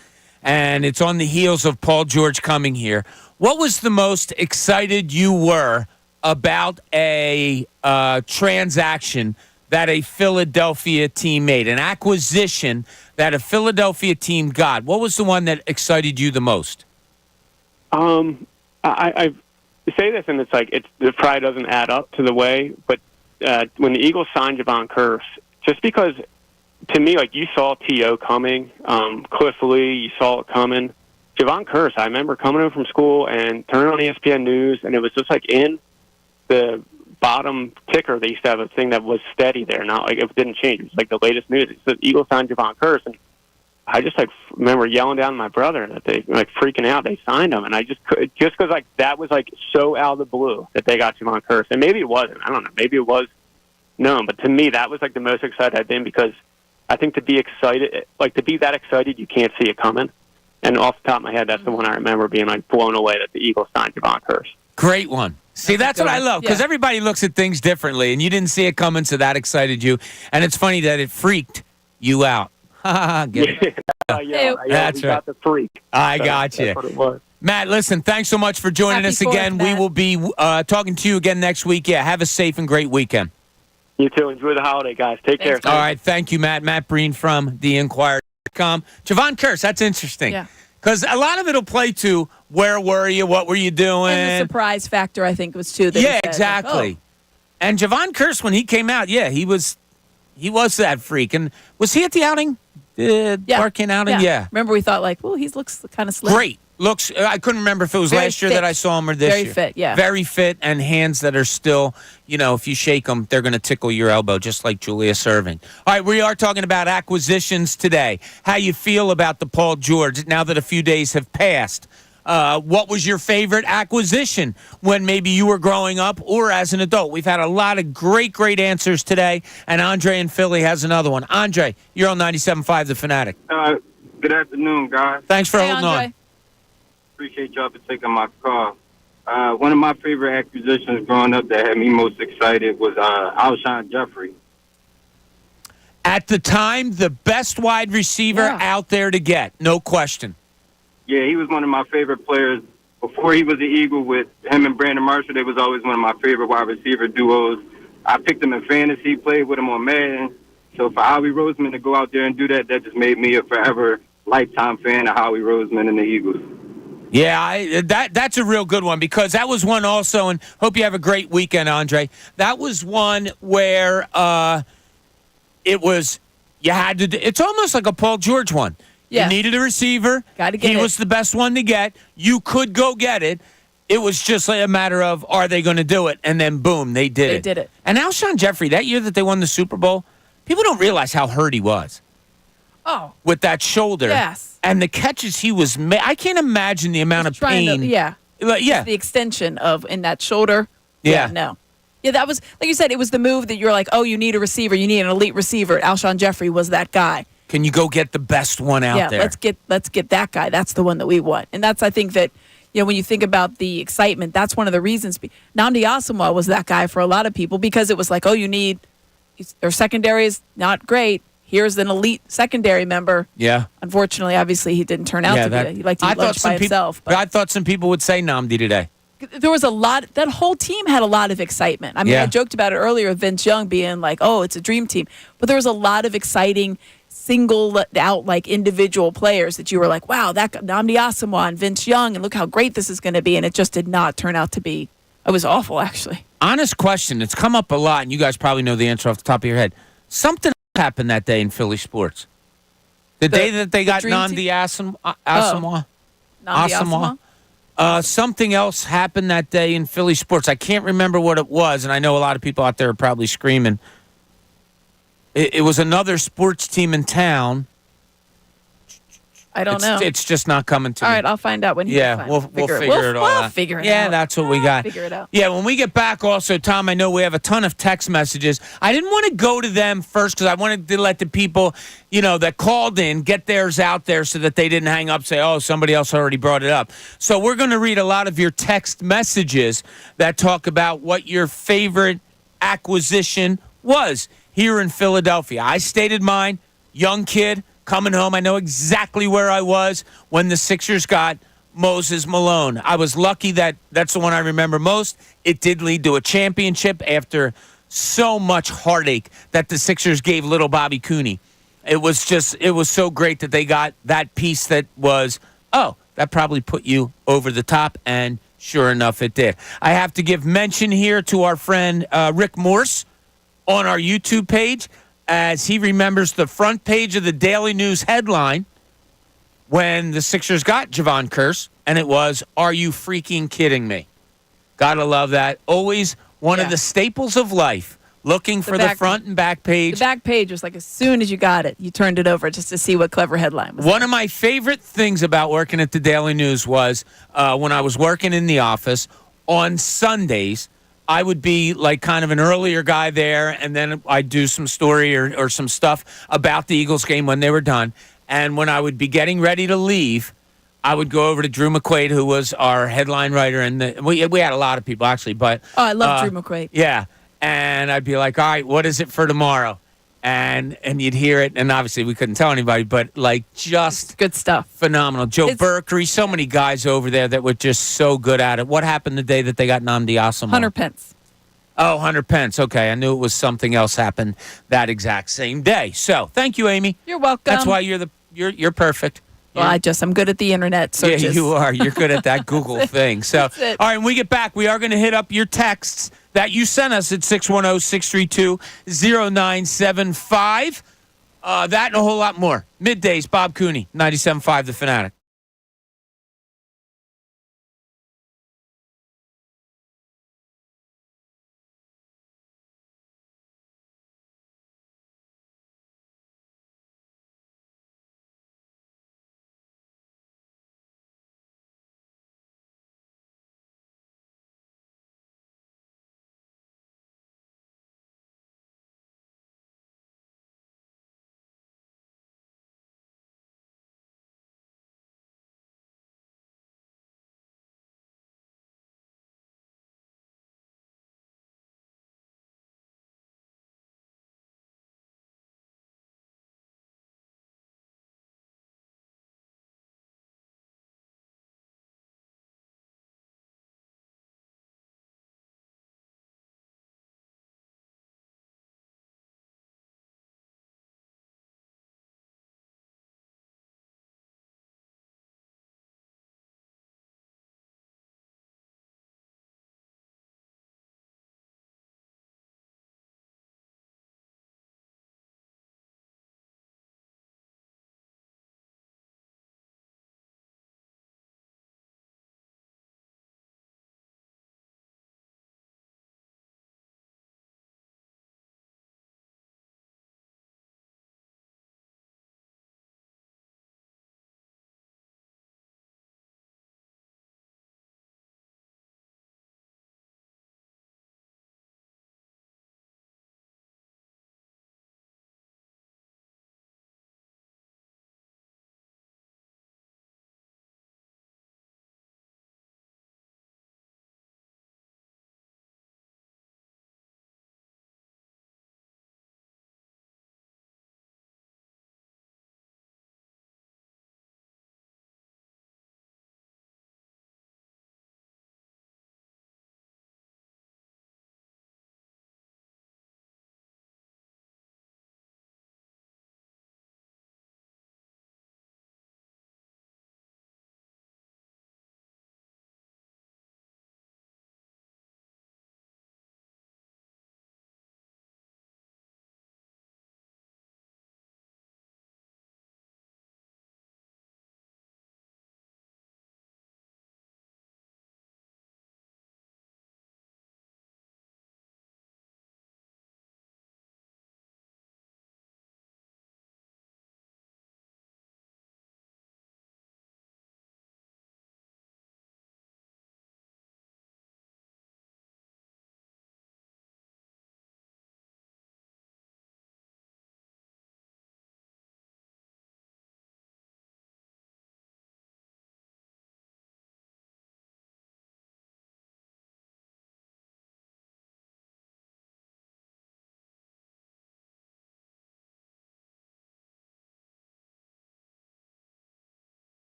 and it's on the heels of Paul George coming here. What was the most excited you were about a transaction that a Philadelphia team made, an acquisition that a Philadelphia team got? What was the one that excited you the most? I say this, and it probably doesn't add up to the way, but when the Eagles signed Javon Curse, just because, to me, you saw T.O. coming, Cliff Lee, you saw it coming. Javon Curse, I remember coming home from school and turning on ESPN News, and it was just in the bottom ticker. They used to have a thing that was steady there. Not it didn't change. It was the latest news. It said Eagles signed Javon Curse, and I just remember yelling down at my brother that they freaking out. They signed him, and I just because that was so out of the blue that they got Javon Curse, and maybe it wasn't. I don't know. Maybe it was known, but to me that was the most excited I've been, because I think to be excited, to be that excited, you can't see it coming. And off the top of my head, that's the one I remember being blown away that the Eagles signed Javon Curse. Great one. See, that's what I love, because everybody looks at things differently, and you didn't see it coming, so that excited you. And it's funny that it freaked you out. Get it? That's right. The freak. I got you. That's what it was. Matt, listen, thanks so much for joining us again. We will be talking to you again next week. Yeah, have a safe and great weekend. You too. Enjoy the holiday, guys. Take care. All right. Thank you, Matt. Matt Breen from TheInquirer.com. Javon Curse, that's interesting. Yeah. Because a lot of it'll play to where were you, what were you doing? And the surprise factor, I think, was too. That Yeah, he said, exactly. Like, And Javon Curse, when he came out, he was that freak. And was he at the outing? Barkin outing? Yeah. Remember, we thought, like, well, he looks kind of slim. Great. Looks, I couldn't remember if it was Very last year fit. that I saw him or this Very year. fit, yeah. Very fit, and hands that are still, if you shake them, they're going to tickle your elbow, just like Julius Erving. All right, we are talking about acquisitions today. How you feel about the Paul George now that a few days have passed? What was your favorite acquisition when maybe you were growing up or as an adult? We've had a lot of great answers today, and Andre in Philly has another one. Andre, you're on 97.5 The Fanatic. Good afternoon, guys. Thanks for Hey, holding Andre. on. Appreciate y'all for taking my call. One of my favorite acquisitions growing up that had me most excited was Alshon Jeffrey. At the time, the best wide receiver out there to get, no question. Yeah, he was one of my favorite players. Before he was an Eagle with him and Brandon Marshall, they was always one of my favorite wide receiver duos. I picked him in fantasy, played with him on Madden. So for Howie Roseman to go out there and do that just made me a forever lifetime fan of Howie Roseman and the Eagles. Yeah, that's a real good one because that was one also, and hope you have a great weekend, Andre. That was one where it was you had to. It's almost like a Paul George one. Yeah. You needed a receiver. Gotta get he it. was the best one to get. You could go get it. It was just like a matter of are they going to do it, and then boom, they did it. They did it. And Alshon Jeffrey, that year that they won the Super Bowl, people don't realize how hurt he was. Oh. With that shoulder. Yes. And the catches he was I can't imagine the amount of pain. Yeah. Yeah. The extension of in that shoulder. Yeah. No. Yeah, that was, like you said, it was the move that you're like, oh, you need a receiver. You need an elite receiver. Alshon Jeffrey was that guy. Can you go get the best one out there? let's get that guy. That's the one that we want. And that's, I think that, when you think about the excitement, that's one of the reasons. Nnamdi Asomugha was that guy for a lot of people because it was like, oh, their secondary is not great. Here's an elite secondary member. Yeah. Unfortunately, obviously, he didn't turn out to be. He liked to eat lunch by himself. I thought some people would say Nnamdi today. There was a lot. That whole team had a lot of excitement. I mean, I joked about it earlier with Vince Young being like, "Oh, it's a dream team," but there was a lot of exciting, single out like individual players that you were like, "Wow, that Nnamdi Asomugha and Vince Young, and look how great this is going to be." And it just did not turn out to be. It was awful, actually. Honest question. It's come up a lot, and you guys probably know the answer off the top of your head. Something happened that day in Philly sports. The day that they got Nnamdi Asomugha. Nnamdi Asomugha? Something else happened that day in Philly sports. I can't remember what it was, and I know a lot of people out there are probably screaming. It was another sports team in town. I don't know. It's just not coming to me. All right, I'll find out when you we'll figure it all out. We'll figure it out. Yeah, that's what we got. Figure it out. Yeah, when we get back also, Tom, I know we have a ton of text messages. I didn't want to go to them first because I wanted to let the people, that called in get theirs out there so that they didn't hang up, say, oh, somebody else already brought it up. So we're going to read a lot of your text messages that talk about what your favorite acquisition was here in Philadelphia. I stated mine, young kid, coming home. I know exactly where I was when the Sixers got Moses Malone. I was lucky that's the one I remember most. It did lead to a championship after so much heartache that the Sixers gave little Bobby Cooney. It was so great that they got that piece that was, that probably put you over the top, and sure enough, it did. I have to give mention here to our friend Rick Morse on our YouTube page, as he remembers the front page of the Daily News headline when the Sixers got Javon Curse, and it was, "Are you freaking kidding me?" Gotta love that. Always one of the staples of life, looking for the front and back page. The back page was like as soon as you got it, you turned it over just to see what clever headline was. One of my favorite things about working at the Daily News was when I was working in the office on Sundays, I would be like kind of an earlier guy there, and then I'd do some story or some stuff about the Eagles game when they were done. And when I would be getting ready to leave, I would go over to Drew McQuaid, who was our headline writer, and we had a lot of people actually. But I love Drew McQuaid. Yeah, and I'd be like, "All right, what is it for tomorrow?" And you'd hear it, and obviously we couldn't tell anybody, but like just good stuff, phenomenal. Joe Berkery, so many guys over there that were just so good at it. What happened the day that they got Nnamdi Asomugha? Hunter Pence. Oh, Hunter Pence. Okay, I knew it was something else happened that exact same day. So thank you, Amy. You're welcome. That's why you're perfect. Well, I'm good at the internet searches. Yeah, you are. You're good at that Google thing. So, all it. right, when we get back, we are going to hit up your texts that you sent us at 610-632-0975. That and a whole lot more. Middays, Bob Cooney, 97.5 The Fanatic.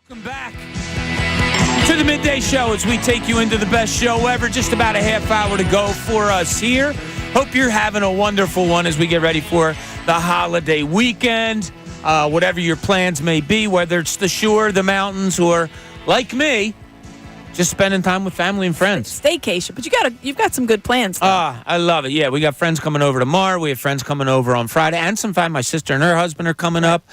Welcome back to the Midday Show as we take you into the best show ever. Just about a half hour to go for us here. Hope you're having a wonderful one as we get ready for the holiday weekend. Whatever your plans may be, whether it's the shore, the mountains, or like me, just spending time with family and friends. Staycation, but you've got some good plans. I love it. Yeah, we got friends coming over tomorrow. We have friends coming over on Friday, and some time my sister and her husband are coming up,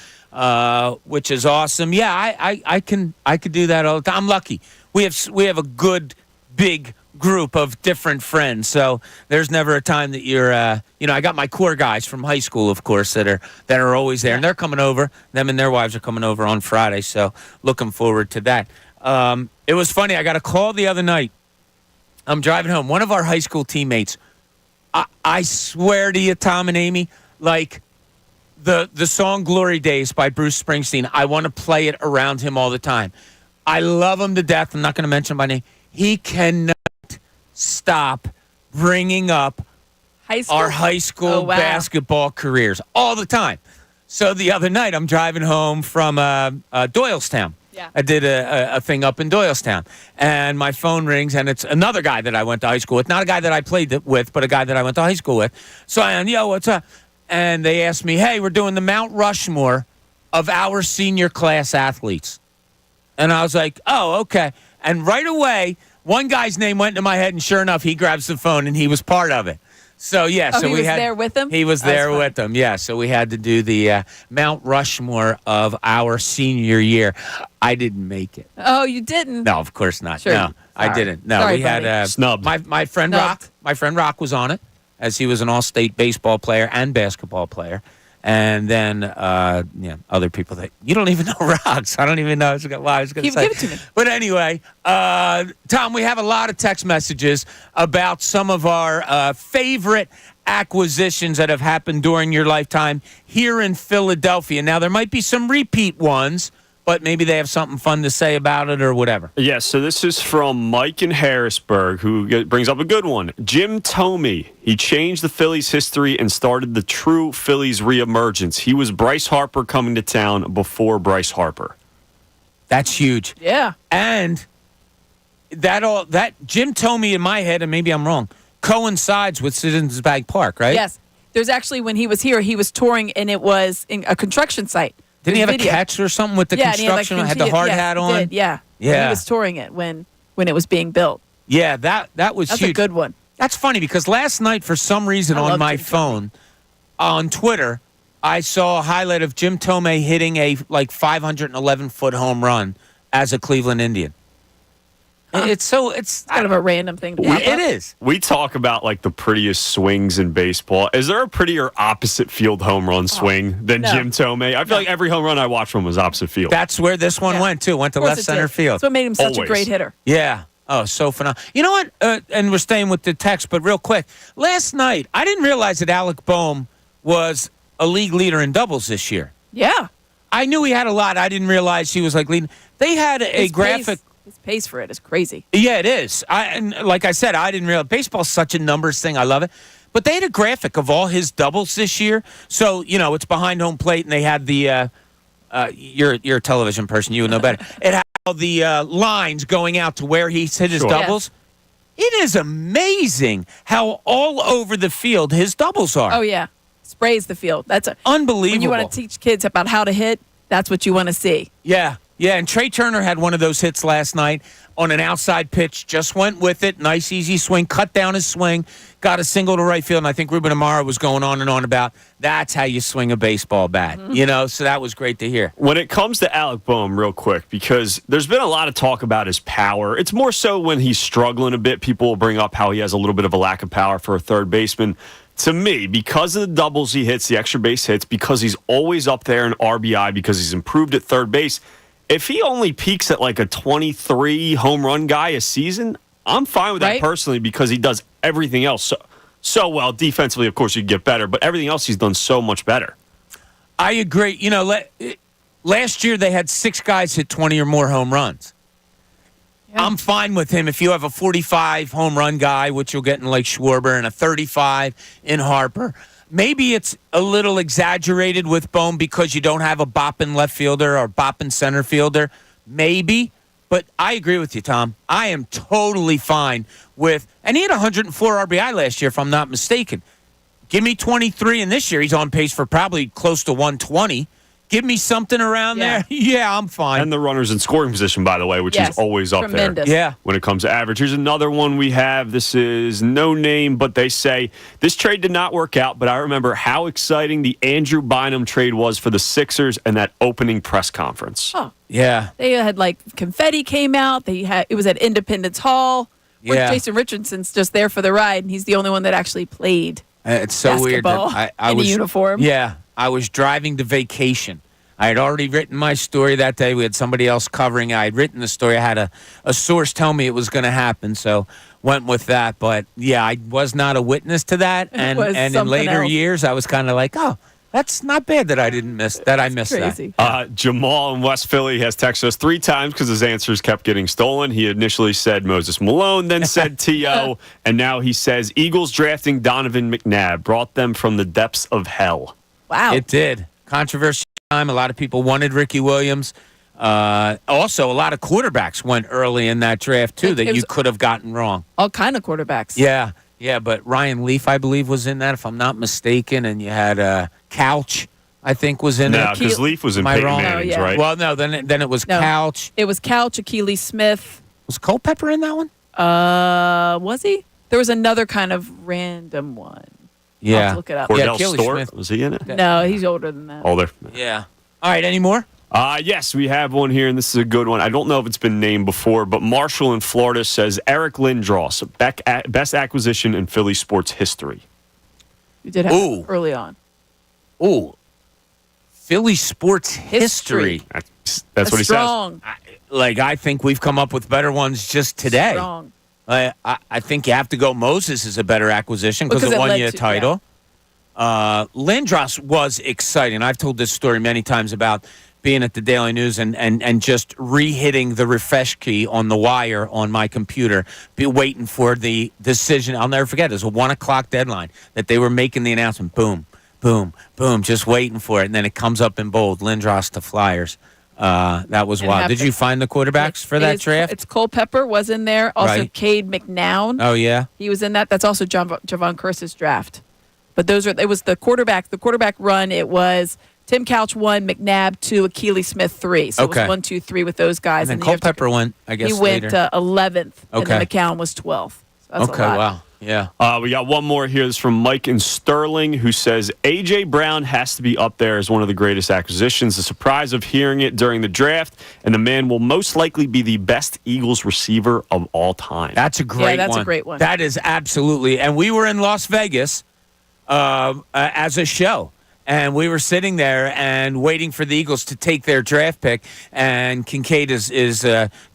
which is awesome. Yeah, I could do that all the time. I'm lucky. We have a good big group of different friends, so there's never a time that you're I got my core guys from high school, of course, that are always there, and they're coming over. Them and their wives are coming over on Friday, so looking forward to that. It was funny. I got a call the other night. I'm driving home. One of our high school teammates, I swear to you, Tom and Amy, like the song Glory Days by Bruce Springsteen, I want to play it around him all the time. I love him to death. I'm not going to mention my name. He cannot stop bringing up our high school basketball careers all the time. So the other night, I'm driving home from Doylestown. Yeah. I did a thing up in Doylestown, and my phone rings, and it's another guy that I went to high school with. Not a guy that I played with, but a guy that I went to high school with. So I am, yo, what's up? And they asked me, hey, we're doing the Mount Rushmore of our senior class athletes. And I was like, oh, okay. And right away, one guy's name went into my head, and sure enough, he grabs the phone, and he was part of it. So, yeah. So he was there with them? He was there with them, yeah. So we had to do the Mount Rushmore of our senior year. I didn't make it. Oh, you didn't? No, of course not. Sure. No, I didn't. No, Sorry, we had snubbed. My friend Snubbed. Rock. My friend Rock was on it, as he was an all-state baseball player and basketball player. And then, other people that you don't even know Rocks. I don't even know what I was going to say. Give it to me. But anyway, Tom, we have a lot of text messages about some of our favorite acquisitions that have happened during your lifetime here in Philadelphia. Now, there might be some repeat ones, but maybe they have something fun to say about it or whatever. Yes, so this is from Mike in Harrisburg, who brings up a good one. Jim Thome, he changed the Phillies' history and started the true Phillies reemergence. He was Bryce Harper coming to town before Bryce Harper. That's huge. Yeah. And that Jim Thome in my head, and maybe I'm wrong, coincides with Citizens Bank Park, right? Yes. There's actually, when he was here, he was touring, and it was in a construction site. Didn't he have a catch or something with the construction? And had the hard hat on? He did, yeah. Yeah. He was touring it when it was being built. Yeah, that was That's huge. a good one. That's funny because last night, for some reason, on my phone, on Twitter, I saw a highlight of Jim Thome hitting a 511-foot home run as a Cleveland Indian. It's kind of a random thing to pop up. It is. We talk about like the prettiest swings in baseball. Is there a prettier opposite field home run swing than Jim Thome? I feel like every home run I watched from was opposite field. That's where this one went too. Went to left center field. That's what made him such a great hitter. Yeah. Oh, so phenomenal. You know what? And we're staying with the text, but real quick. Last night, I didn't realize that Alec Boehm was a league leader in doubles this year. Yeah. I knew he had a lot. I didn't realize he was leading. They had a graphic. His pace for it is crazy. Yeah, it is. And like I said, I didn't realize. Baseball's such a numbers thing. I love it. But they had a graphic of all his doubles this year. So, it's behind home plate, and they had the you're a television person. You would know better. It had all the lines going out to where he hit his doubles. Yes. It is amazing how all over the field his doubles are. Oh, yeah. Sprays the field. That's unbelievable. When you want to teach kids about how to hit, that's what you want to see. Yeah. Yeah, and Trey Turner had one of those hits last night on an outside pitch, just went with it, nice, easy swing, cut down his swing, got a single to right field, and I think Ruben Amaro was going on and on about that's how you swing a baseball bat, so that was great to hear. When it comes to Alec Boehm, real quick, because there's been a lot of talk about his power. It's more so when he's struggling a bit, people will bring up how he has a little bit of a lack of power for a third baseman. To me, because of the doubles he hits, the extra base hits, because he's always up there in RBI, because he's improved at third base, if he only peaks at like a 23 home run guy a season, I'm fine with that personally because he does everything else so well. Defensively, of course, you get better, but everything else he's done so much better. I agree. Last year they had 6 guys hit 20 or more home runs. Yeah. I'm fine with him if you have a 45 home run guy, which you'll get in like Schwarber, and a 35 in Harper. Maybe it's a little exaggerated with Boehm because you don't have a bopping left fielder or bopping center fielder. maybe. But I agree with you, Tom. I am totally fine with, and he had 104 RBI last year, if I'm not mistaken. Give me 23, and this year he's on pace for probably close to 120. Give me something around there. Yeah, I'm fine. And the runners in scoring position, by the way, which is always up Tremendous. there. Yeah. When it comes to average. Here's another one we have. This is no name, but they say this trade did not work out, but I remember how exciting the Andrew Bynum trade was for the Sixers and that opening press conference. Oh. Yeah. They had confetti came out. It was at Independence Hall. Yeah. Jason Richardson's just there for the ride, and he's the only one that actually played. It's so weird that I in was a uniform. Yeah, I was driving to vacation. I had already written my story that day. We had somebody else covering. I had written the story. I had a source tell me it was going to happen, so went with that. But yeah, I was not a witness to that. And in later years, I was kind of like, oh, that's not bad that I missed crazy. that. Jamal in West Philly has texted us 3 times because his answers kept getting stolen. He initially said Moses Malone, then said T.O., and now he says Eagles drafting Donovan McNabb brought them from the depths of hell. Wow. It did. Controversial time. A lot of people wanted Ricky Williams. Also, a lot of quarterbacks went early in that draft, too, that you could have gotten wrong. All kind of quarterbacks. Yeah, but Ryan Leaf, I believe, was in that, if I'm not mistaken, and you had Couch, I think, was in it. No, because Leaf was in Peyton Manning's, right? Well, no, then it was Couch. It was Couch, Achilles Smith. Was Culpepper in that one? Was he? There was another kind of random one. Yeah. I'll have to look it up. Cordell Achilles Stewart, Smith. was he in it? No, he's older than that. Older. Yeah. All right, any more? Yes, we have one here, and this is a good one. I don't know if it's been named before, but Marshall in Florida says Eric Lindros, best acquisition in Philly sports history. You did have it early on. Ooh. Philly sports history. That's what he strong. says. I think we've come up with better ones just today. Strong. I think you have to go Moses is a better acquisition because it won you a title. Lindros was exciting. I've told this story many times about being at the Daily News and just re-hitting the refresh key on the wire on my computer, be waiting for the decision. I'll never forget. It was a 1 o'clock deadline that they were making the announcement. Boom, boom, boom, just waiting for it. And then it comes up in bold, Lindros to Flyers. That was wild. Did you find the quarterbacks for that draft? It's Culpepper was in there. Also, Right. Cade McNown. Oh, yeah? He was in that. That's also Javon Curse's draft. But it was the quarterback run. It was Tim Couch 1, McNabb 2, Achilles Smith 3. So it was 1, 2, 3 with those guys. And then Culpepper went, I guess, he went later. 11th. And then Okay. McCown was 12th. So that's Okay, a lot. wow. Yeah. We got one more here. This is from Mike in Sterling, who says A.J. Brown has to be up there as one of the greatest acquisitions. The surprise of hearing it during the draft, and the man will most likely be the best Eagles receiver of all time. That's a great one. that's a great one. That is absolutely. And we were in Las Vegas as a show. And we were sitting there and waiting for the Eagles to take their draft pick. And Kincade is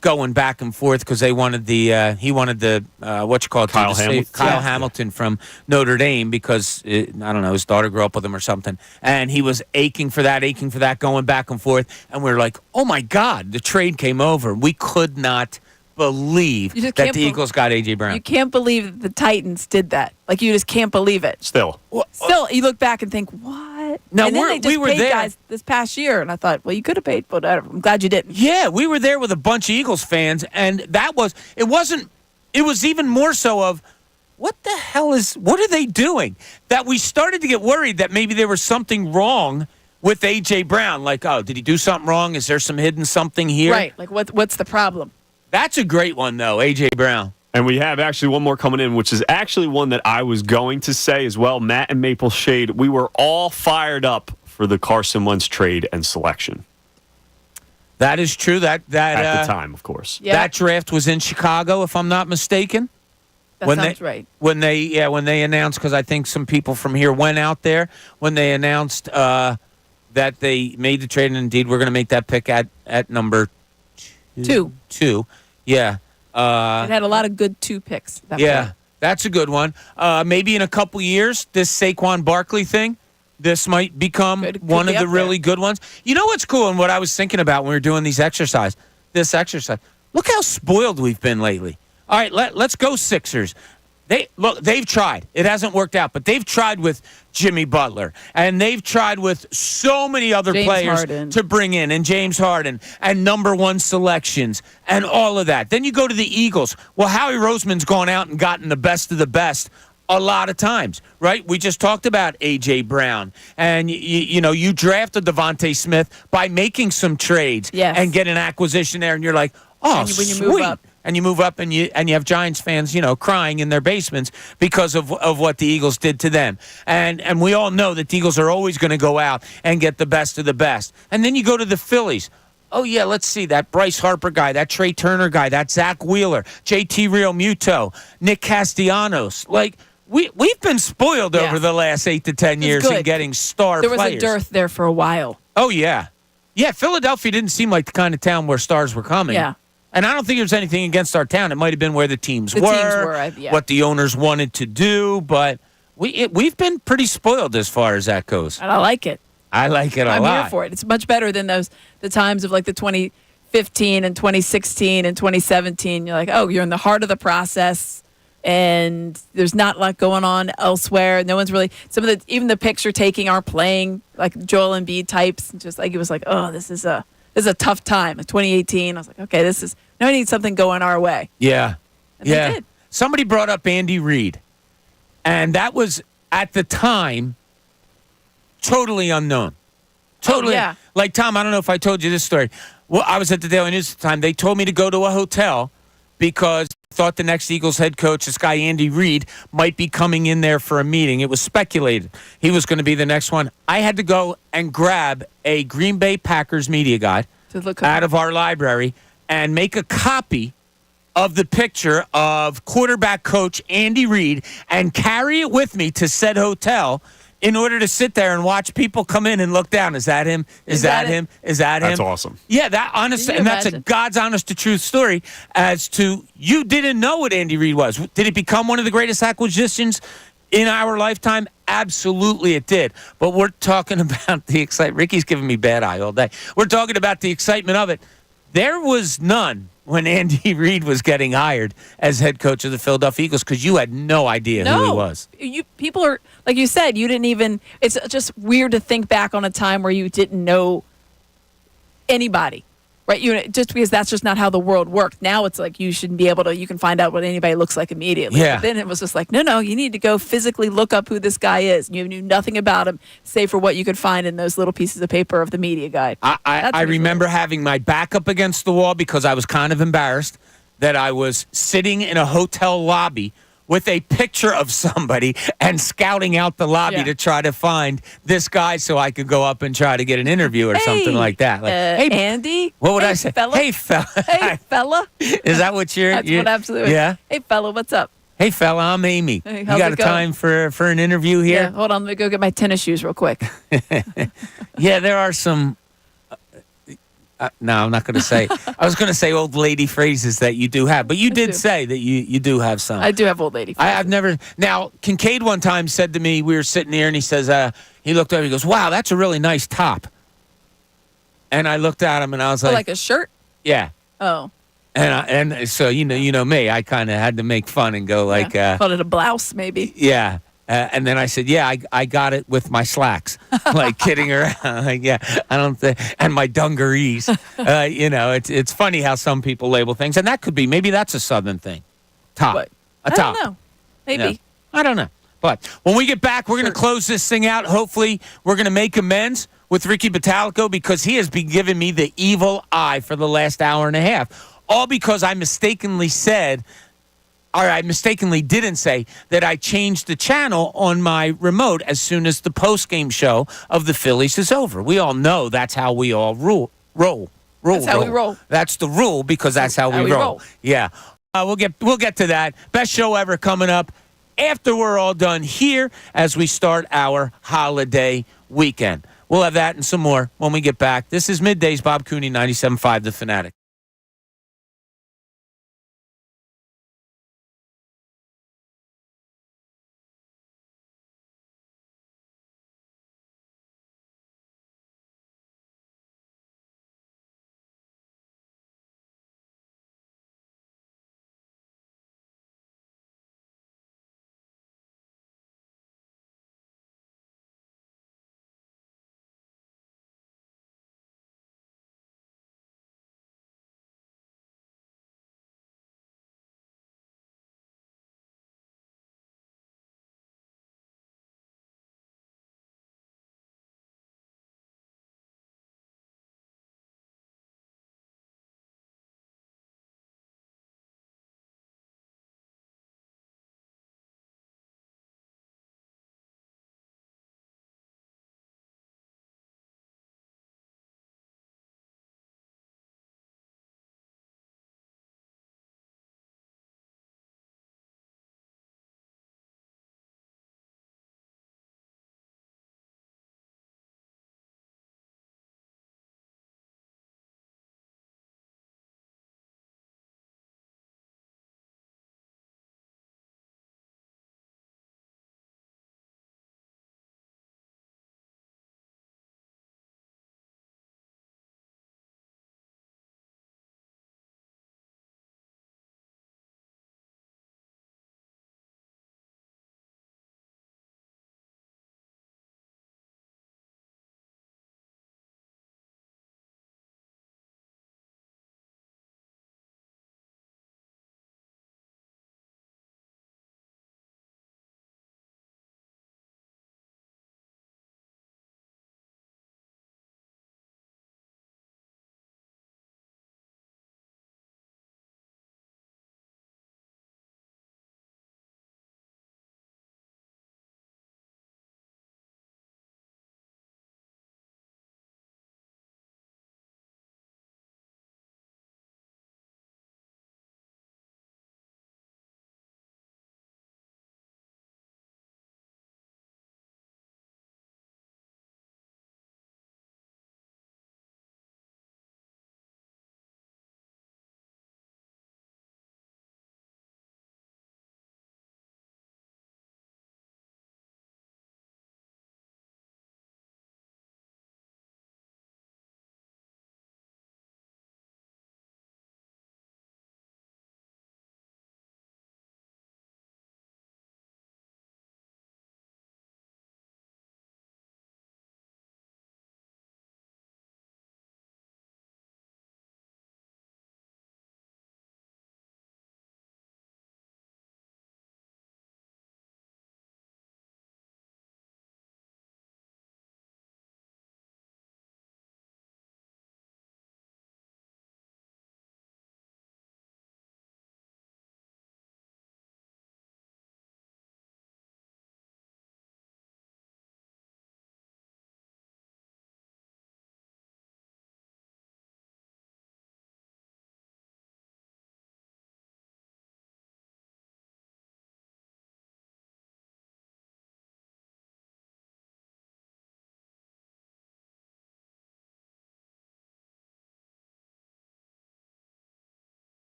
going back and forth because he wanted the Kyle Hamilton. Kyle Hamilton from Notre Dame because I don't know, his daughter grew up with him or something. And he was aching for that, going back and forth. And we were like, oh my God, the trade came over. We could not believe that the Eagles got A.J. Brown. You can't believe that the Titans did that. You just can't believe it. Still, you look back and think, what? No, and then they just we were paid there. guys this past year, and I thought, well, you could have paid, but I'm glad you didn't. Yeah, we were there with a bunch of Eagles fans, and it was even more so of, what are they doing? That we started to get worried that maybe there was something wrong with A.J. Brown. Like, oh, did he do something wrong? Is there some hidden something here? Right, what's the problem? That's a great one, though, A.J. Brown. And we have actually one more coming in, which is actually one that I was going to say as well. Matt and Maple Shade, we were all fired up for the Carson Wentz trade and selection. That is true. That at the time, of course. Yeah. That draft was in Chicago, if I'm not mistaken. That sounds right. When they announced, because I think some people from here went out there, when they announced that they made the trade, and indeed we're going to make that pick at number 2. Yeah. It had a lot of good 2 picks. That's a good one. Maybe in a couple years, this Saquon Barkley thing, this might become one of the really good ones. You know what's cool and what I was thinking about when we were doing this exercise? Look how spoiled we've been lately. All right, let's go Sixers. They've tried. It hasn't worked out, but they've tried with Jimmy Butler, and they've tried with so many other James players Harden. to bring in, and James Harden, and number one selections, and all of that. Then you go to the Eagles. Well, Howie Roseman's gone out and gotten the best of the best a lot of times, right? We just talked about A.J. Brown, and you drafted Devontae Smith by making some trades and get an acquisition there, and you're like, oh, And when you sweet. move up. And you move up, and you have Giants fans, crying in their basements because of what the Eagles did to them. And we all know that the Eagles are always going to go out and get the best of the best. And then you go to the Phillies. Oh, yeah, let's see. That Bryce Harper guy, that Trey Turner guy, that Zach Wheeler, JT Realmuto, Nick Castellanos. Like, we've been spoiled over the last 8 to 10 years in getting star players. There was a dearth there for a while. Oh, yeah. Yeah, Philadelphia didn't seem like the kind of town where stars were coming. Yeah. And I don't think there's anything against our town. It might have been where the teams were, what the owners wanted to do. But we've been pretty spoiled as far as that goes. And I like it. I like it a lot. I'm here for it. It's much better than the times of like the 2015 and 2016 and 2017. You're like, oh, you're in the heart of the process, and there's not a lot going on elsewhere. No one's really even the picture taking aren't playing like Joel Embiid types. Just like it was like, oh, this is a tough time. In 2018, I was like, okay, now I need something going our way. Yeah. And they did. Somebody brought up Andy Reid, and that was, at the time, totally unknown. Totally. Oh, yeah. Like, Tom, I don't know if I told you this story. Well, I was at the Daily News at the time. They told me to go to a hotel because I thought the next Eagles head coach, this guy Andy Reid, might be coming in there for a meeting. It was speculated he was going to be the next one. I had to go and grab a Green Bay Packers media guide out of our library and make a copy of the picture of quarterback coach Andy Reid and carry it with me to said hotel in order to sit there and watch people come in and look down. Is that him? Is that him? Is that him? That's awesome. Yeah, that's a God's honest to truth story as to you didn't know what Andy Reid was. Did it become one of the greatest acquisitions in our lifetime? Absolutely it did. But we're talking about the excitement. Ricky's giving me bad eye all day. We're talking about the excitement of it. There was none when Andy Reid was getting hired as head coach of the Philadelphia Eagles because you had no idea who he was. People are, like you said, you didn't even, it's just weird to think back on a time where you didn't know anybody, right? Just because that's just not how the world worked. Now it's like you shouldn't be able to, you can find out what anybody looks like immediately. Yeah. But then it was just like, no, you need to go physically look up who this guy is. You knew nothing about him, save for what you could find in those little pieces of paper of the media guide. I remember having my back up against the wall because I was kind of embarrassed that I was sitting in a hotel lobby with a picture of somebody and scouting out the lobby to try to find this guy so I could go up and try to get an interview or something like that. Like, hey, Andy? What would I say? Fella? Hey, fella. Hey, fella? Is that what you're... That's what absolutely. Yeah? Hey, fella, what's up? Hey, fella, I'm Amy. Hey, you how's got it a time for an interview here? Yeah, hold on. Let me go get my tennis shoes real quick. Yeah, there are some... no, I'm not going to say. I was going to say old lady phrases that you do have, but you did say that you do have some. I do have old lady phrases. I've never. Now, Kincade one time said to me, we were sitting here, and he says, he looked over, he goes, "Wow, that's a really nice top." And I looked at him, and I was like a shirt? Yeah. Oh. And so you know me, I kind of had to make fun and go like, call it a blouse, maybe. Yeah. And then I said, yeah, I got it with my slacks, like kidding around. Like, yeah, I don't think, and my dungarees. It's funny how some people label things, and that could be, maybe that's a Southern thing. Top. What? A top. I don't know. Maybe. Yeah. I don't know. But when we get back, we're going to close this thing out. Hopefully, we're going to make amends with Ricky Batalico because he has been giving me the evil eye for the last hour and a half. All because I mistakenly didn't say that I changed the channel on my remote as soon as the post-game show of the Phillies is over. We all know that's how we all roll. That's how we roll. That's the rule because that's how we roll. Yeah. We'll get to that. Best show ever coming up after we're all done here as we start our holiday weekend. We'll have that and some more when we get back. This is Middays, Bob Cooney, 97.5 The Fanatic.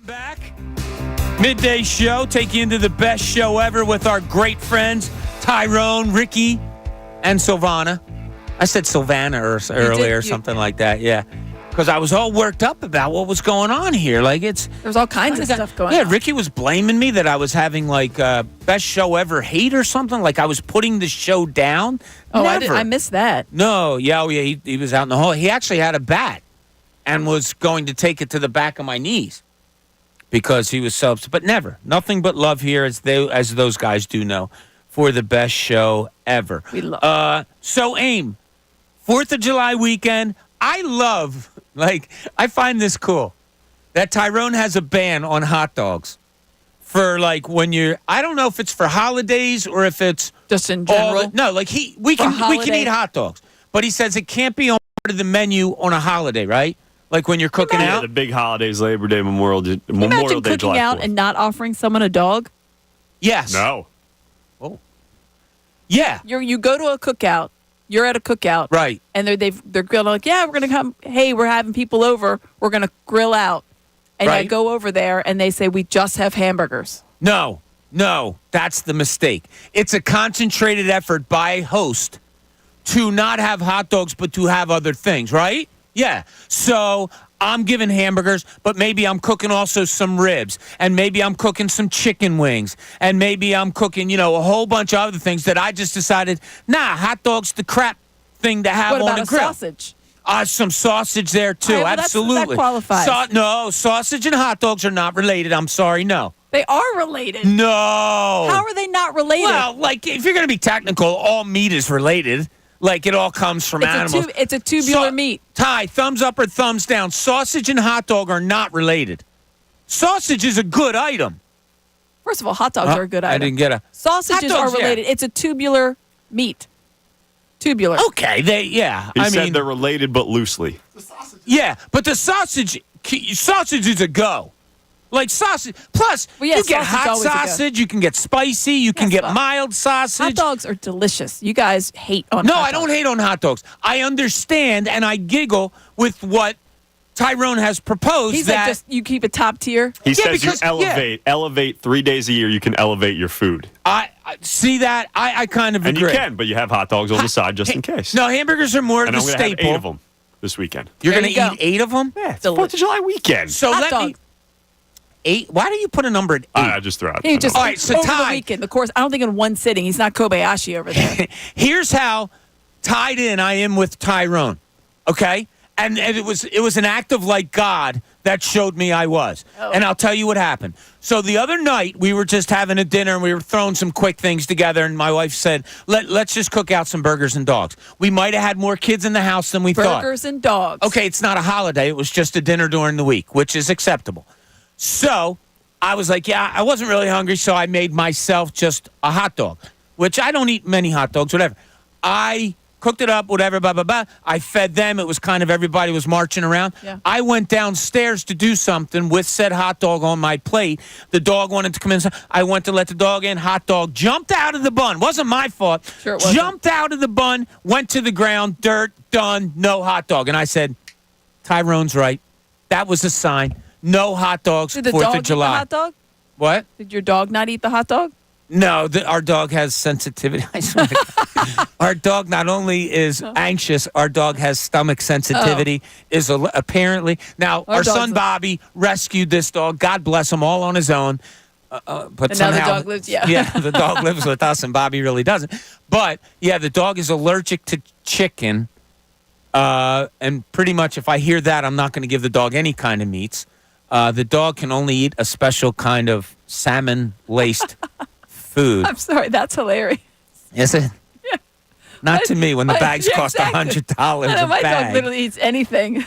Back. Midday show, take you into the best show ever with our great friends, Tyrone, Ricky, and Silvana. I said Silvana earlier or something like that, yeah. Because I was all worked up about what was going on here. Like, There's all kinds of stuff going on. Yeah, Ricky was blaming me that I was having, like, best show ever hate or something. Like, I was putting the show down. Oh, Never. I missed that. No, yeah, he was out in the hall. He actually had a bat and was going to take it to the back of my knees because he was so upset. But never. Nothing but love here, as those guys do know, for the best show ever. We love So, AIM, 4th of July weekend, I love, I find this cool, that Tyrone has a ban on hot dogs for, when you're, I don't know if it's for holidays or if it's just in general. We can eat hot dogs, but he says it can't be on part of the menu on a holiday, right? Like when you're cooking out. The big holidays, Labor Day, Memorial Day, Imagine July cooking out 4th. and not offering someone a dog. Yes. No. Oh. Yeah. You go to a cookout. You're at a cookout, right? And they're grilling we're gonna come. Hey, we're having people over. We're gonna grill out, and I go over there, and they say we just have hamburgers. No, that's the mistake. It's a concentrated effort by a host to not have hot dogs, but to have other things, right? Yeah. So I'm giving hamburgers, but maybe I'm cooking also some ribs, and maybe I'm cooking some chicken wings, and maybe I'm cooking, a whole bunch of other things that I just decided, hot dog's the crap thing to have on the grill. Sausage? Some sausage there, too. Absolutely. That qualifies. No, sausage and hot dogs are not related. I'm sorry, no. They are related. No. How are they not related? Well, if you're going to be technical, all meat is related. It all comes from animals. It's a tubular meat. Ty, thumbs up or thumbs down. Sausage and hot dog are not related. Sausage is a good item. First of all, hot dogs are a good item. I didn't get a... Sausages are related. Yeah. It's a tubular meat. Tubular. Okay, He said they're related, but loosely. Yeah, but the sausage is a go. Sausage. Plus, you get hot sausage, you can get spicy, you can get mild sausage. Hot dogs are delicious. You guys hate on hot dogs. No, I don't hate on hot dogs. I understand, and I giggle with what Tyrone has proposed. He's just you keep it top tier. He says you elevate 3 days a year. You can elevate your food. I see that. I kind of agree. And you can, but you have hot dogs on the side just in case. No, hamburgers are more of the staple. And I'm going to have 8 of them this weekend. You're going to eat 8 of them? Yeah, it's 4th of July weekend. So let me... 8? Why do you put a number at 8? I just throw out. All right, so over Ty, the weekend. Of course, I don't think in one sitting. He's not Kobayashi over there. Here's how tied in I am with Tyrone. Okay? And it was an act of God that showed me I was. Oh. And I'll tell you what happened. So the other night, we were just having a dinner, and we were throwing some quick things together, and my wife said, let's just cook out some burgers and dogs. We might have had more kids in the house than we thought. Burgers and dogs. Okay, it's not a holiday. It was just a dinner during the week, which is acceptable. So I was like, I wasn't really hungry, so I made myself just a hot dog, which I don't eat many hot dogs, whatever. I cooked it up, whatever, blah, blah, blah. I fed them. It was kind of everybody was marching around. Yeah. I went downstairs to do something with said hot dog on my plate. The dog wanted to come in. I went to let the dog in. Hot dog jumped out of the bun. Wasn't my fault. Sure it wasn't. Jumped out of the bun, went to the ground, dirt, done, no hot dog. And I said, Tyrone's right. That was a sign. No hot dogs, 4th of July. Did the dog eat the hot dog? What? Did your dog not eat the hot dog? No, our dog has sensitivity. I swear to God. Our dog not only is anxious, our dog has stomach sensitivity. Is apparently now our son Bobby rescued this dog. God bless him, all on his own. But and somehow, now the dog lives. Yeah, the dog lives with us, and Bobby really doesn't. But yeah, the dog is allergic to chicken, and pretty much if I hear that, I'm not going to give the dog any kind of meats. The dog can only eat a special kind of salmon-laced food. I'm sorry, that's hilarious. Is it? Yeah. Not to me when the bags cost $100 a my bag. dog literally eats anything.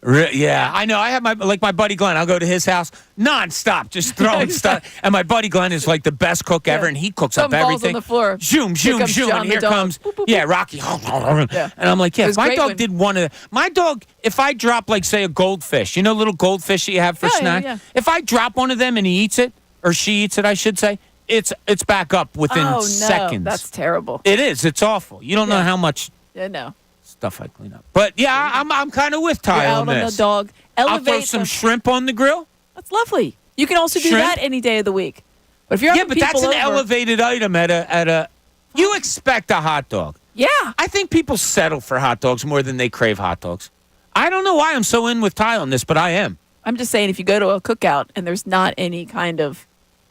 Yeah, I know. I have my buddy Glenn. I'll go to his house nonstop, just throwing stuff. And my buddy Glenn is like the best cook ever, and he cooks up everything. Balls on the floor. Zoom, zoom, zoom, and here comes Rocky. Yeah. And I'm like, if my dog did one of my dog, if I drop say a goldfish, little goldfish that you have for snack. Yeah. If I drop one of them and he eats it, or she eats it, I should say, it's back up within seconds. That's terrible. It is. It's awful. You don't know how much. Yeah, no. Stuff I clean up. But yeah, I'm kind of with Ty You're out on this. On the dog. I'll throw some shrimp on the grill. That's lovely. You can also do Shrimp? that any day of the week. But if you're Yeah, having but that's people an over- elevated item at a. You expect a hot dog. Yeah. I think people settle for hot dogs more than they crave hot dogs. I don't know why I'm so in with Ty on this, but I am. I'm just saying, if you go to a cookout and there's not any kind of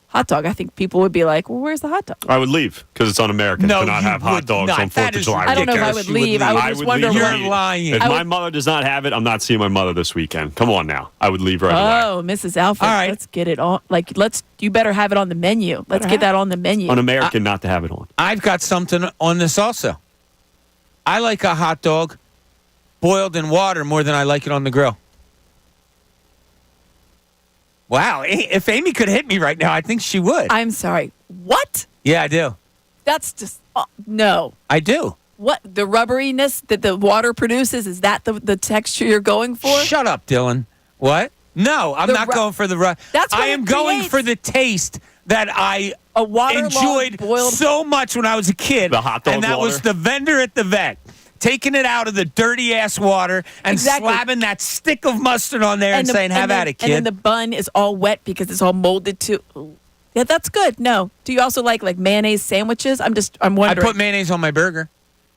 hot dog, I think people would be like, well, where's the hot dog? I would leave because it's un-American No, to not you have hot would dogs not. on 4th That of is July. I don't know if I ridiculous. would You would leave. I would I just would wonder leave. why. You're lying. If I my would- mother does not have it, I'm not seeing my mother this weekend. Come on now. I would leave right away. Oh, Mrs. Alfred, All right. let's get it on. Like, you better have it on the menu. Let's get that on the menu. Un-American not to have it on. I've got something on this also. I like a hot dog boiled in water more than I like it on the grill. Wow. If Amy could hit me right now, I think she would. I'm sorry. What? Yeah, I do. That's just, no. I do. What? The rubberiness that the water produces, is that the texture you're going for? Shut up, Dylan. What? No, I'm The not going for the That's what I am it going creates. for the taste that I A waterlogged enjoyed boiled. so much when I was a kid. The hot dog and that was water? the vendor at the vet. Taking it out of the dirty ass water and Exactly. slapping that stick of mustard on there and saying, "Have at it, kid." And then the bun is all wet because it's all molded too. Yeah, that's good. No. Do you also like mayonnaise sandwiches? I'm I wondering. put mayonnaise on my burger.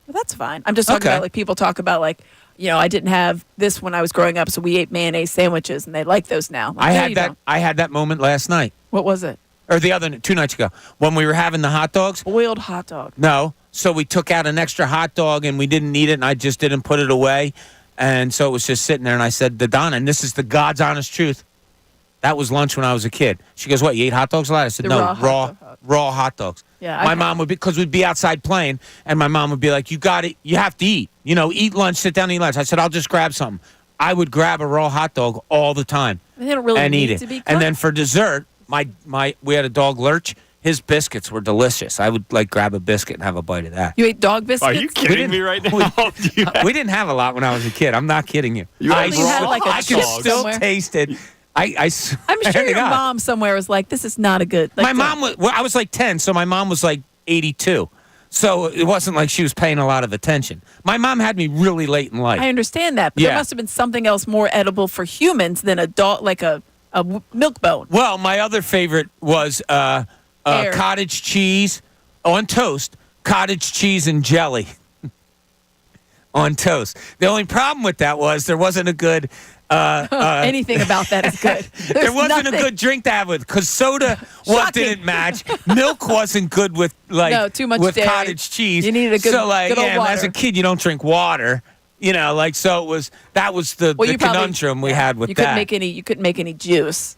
Well, that's fine. I'm just talking Okay. about, like, people talk about, like, I didn't have this when I was growing up, so we ate mayonnaise sandwiches, and they like those now. Like, I no, had you that. don't. I had that moment last night, What was it? or the other 2 nights ago, when we were having the hot dogs. Boiled hot dog. No. So we took out an extra hot dog and we didn't eat it, and I just didn't put it away. And so it was just sitting there, and I said to Donna, and this is the God's honest truth, that was lunch when I was a kid. She goes, "What, you ate hot dogs a lot?" I said, The "No, raw raw hot dogs." Yeah, My okay. mom would be, because we'd be outside playing, and my mom would be like, "You got it. You have to eat. Eat lunch, sit down and eat lunch." I said, "I'll just grab something." I would grab a raw hot dog all the time They don't really and need eat it. to be cooked. And then for dessert, we had a dog Lurch. His biscuits were delicious. I would grab a biscuit and have a bite of that. You ate dog biscuits? Are you kidding me right now? We didn't have a lot when I was a kid. I'm not kidding you. You had I like a I can chip still somewhere. taste it. I'm sure your mom somewhere was like, this is not a good. Like, My mom was. Well, I was like 10, so my mom was like 82. So it wasn't like she was paying a lot of attention. My mom had me really late in life. I understand that, but Yeah. there must have been something else more edible for humans than a dog, like a milk bone. Well, my other favorite was Pear. cottage cheese on toast, cottage cheese and jelly on toast. The only problem with that was there wasn't a good. Anything about that is good. There There's wasn't nothing. a good drink to have with, because soda didn't match. Milk wasn't good with No, too much with dairy. cottage cheese. You needed a good- so good old as a water. kid you don't drink water. So that was the Well, you probably- conundrum we had with you that. You couldn't make any juice.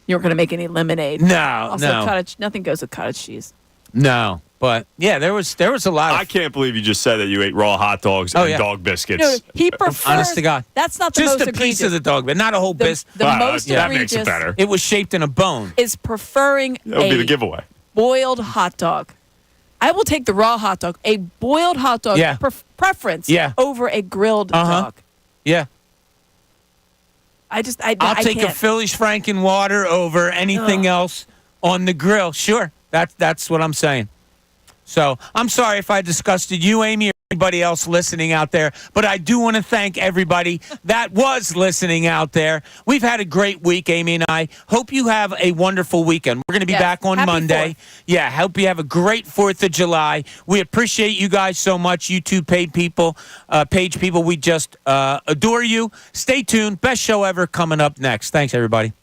You weren't going to make any lemonade. No, Also, no. nothing goes with cottage cheese. No, but yeah, there was a lot of I can't believe you just said that you ate raw hot dogs Oh, and yeah. dog biscuits. No, he prefers. honest to God. That's not the just most a piece egregious. of the dog, but not a whole The, biscuit. the most that egregious makes it better. It was shaped in a bone. is preferring That would be a the giveaway. boiled hot dog. I will take the raw hot dog. A boiled hot dog Yeah. preference Yeah. over a grilled Uh-huh. dog. Yeah. I I'll take a can't. Phillies Franken water over anything else on the grill. Sure. That's what I'm saying. So I'm sorry if I disgusted you, Amy, or anybody else listening out there, but I do want to thank everybody that was listening out there. We've had a great week, Amy and I. Hope you have a wonderful weekend. We're going to be Yes. back on Happy Monday. 4th. Yeah, hope you have a great 4th of July. We appreciate you guys so much, you two page people. We just adore you. Stay tuned. Best show ever coming up next. Thanks, everybody.